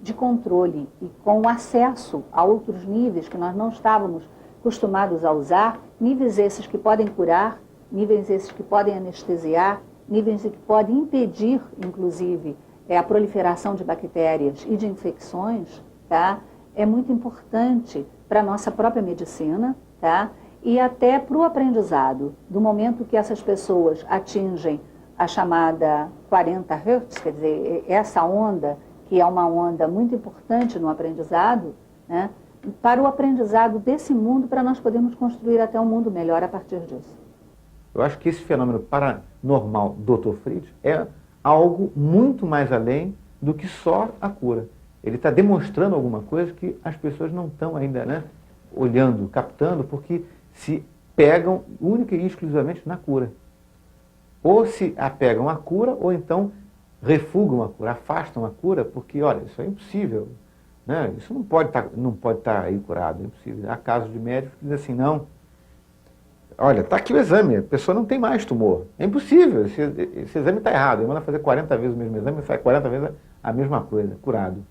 de controle e com acesso a outros níveis que nós não estávamos acostumados a usar, níveis esses que podem curar, níveis esses que podem anestesiar, níveis que podem impedir, inclusive, a proliferação de bactérias e de infecções, tá? É muito importante para a nossa própria medicina, tá? E até para o aprendizado. Do momento que essas pessoas atingem a chamada 40 Hz, quer dizer, essa onda, que é uma onda muito importante no aprendizado, né? Para o aprendizado desse mundo, para nós podermos construir até um mundo melhor a partir disso. Eu acho que esse fenômeno paranormal do Dr. Fritz é algo muito mais além do que só a cura. Ele está demonstrando alguma coisa que as pessoas não estão ainda, né, olhando, captando, porque se pegam única e exclusivamente na cura. Ou se apegam à cura, ou então refugam a cura, afastam a cura, porque, olha, isso é impossível. Né? Isso não pode estar aí curado, é impossível. Há casos de médicos que dizem assim, não, olha, está aqui o exame, a pessoa não tem mais tumor. É impossível, esse exame está errado. Ele manda fazer 40 vezes o mesmo exame e sai 40 vezes a mesma coisa, curado.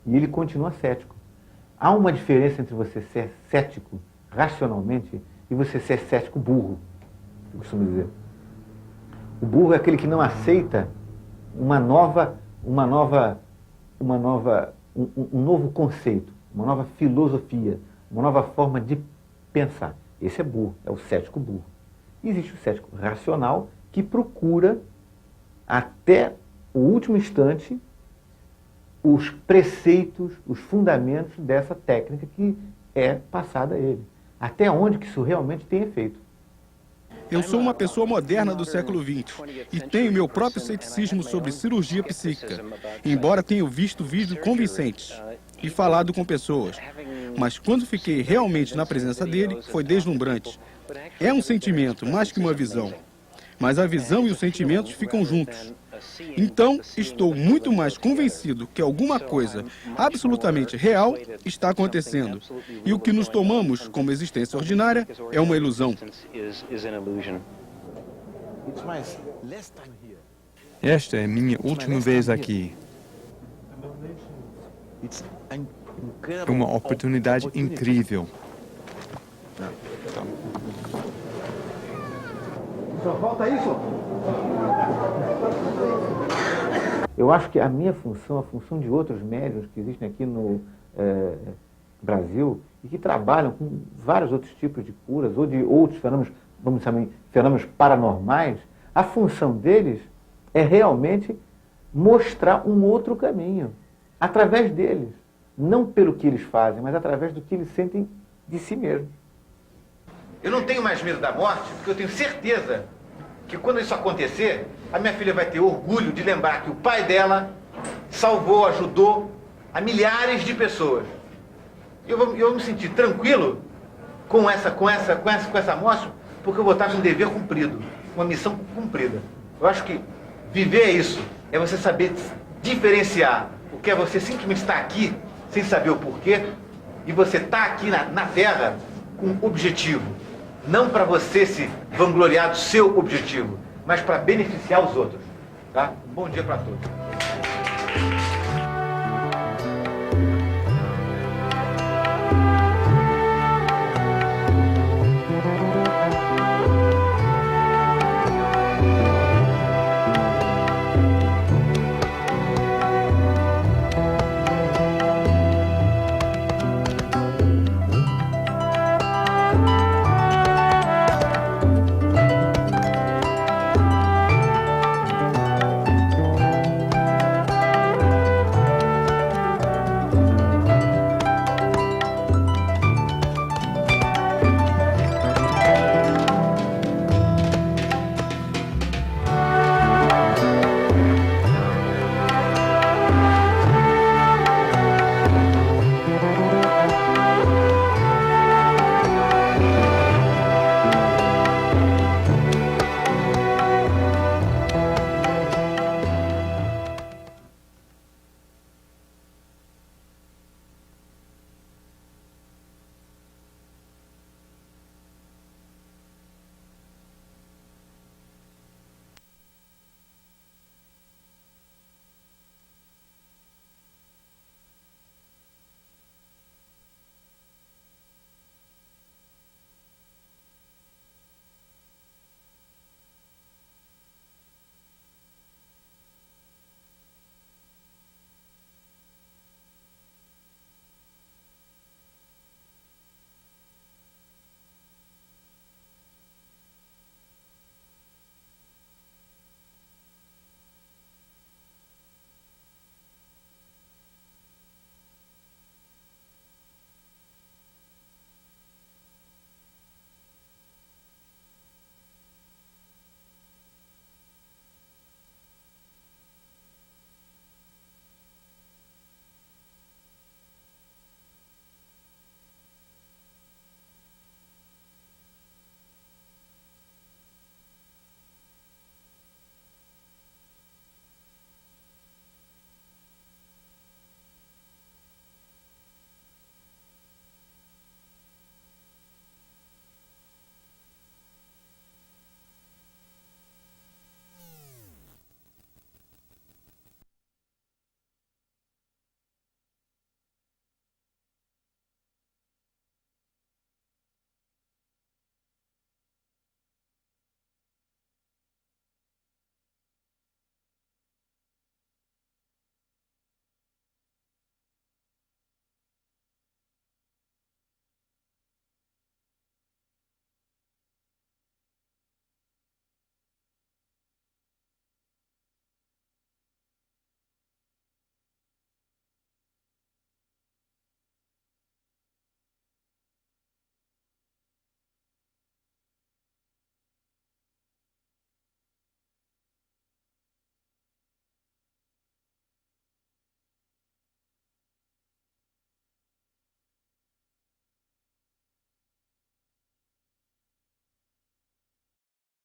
E ele continua cético. Há uma diferença entre você ser cético racionalmente e você ser cético burro, eu costumo dizer. O burro é aquele que não aceita um novo conceito, uma nova filosofia, uma nova forma de pensar. Esse é burro, é o cético burro. Existe o cético racional que procura, até o último instante, os preceitos, os fundamentos dessa técnica que é passada a ele. Até onde que isso realmente tem efeito. Eu sou uma pessoa moderna do século XX e tenho meu próprio ceticismo sobre cirurgia psíquica, embora tenha visto vídeos convincentes e falado com pessoas. Mas quando fiquei realmente na presença dele, foi deslumbrante. É um sentimento, mais que uma visão. Mas a visão e os sentimentos ficam juntos. Então, estou muito mais convencido que alguma coisa absolutamente real está acontecendo. E o que nos tomamos como existência ordinária é uma ilusão. Esta é minha última vez aqui. É uma oportunidade incrível. Só falta isso. Eu acho que a minha função, a função de outros médiuns que existem aqui no Brasil e que trabalham com vários outros tipos de curas ou de outros fenômenos, vamos chamar de fenômenos paranormais, a função deles é realmente mostrar um outro caminho, através deles. Não pelo que eles fazem, mas através do que eles sentem de si mesmos. Eu não tenho mais medo da morte, porque eu tenho certeza que quando isso acontecer, a minha filha vai ter orgulho de lembrar que o pai dela salvou, ajudou a milhares de pessoas. Eu vou me sentir tranquilo com essa morte, porque eu vou estar com um dever cumprido, uma missão cumprida. Eu acho que viver é isso, é você saber diferenciar o que é você simplesmente estar aqui sem saber o porquê, e você estar aqui na Terra com um objetivo. Não para você se vangloriar do seu objetivo, mas para beneficiar os outros. Tá? Um bom dia para todos.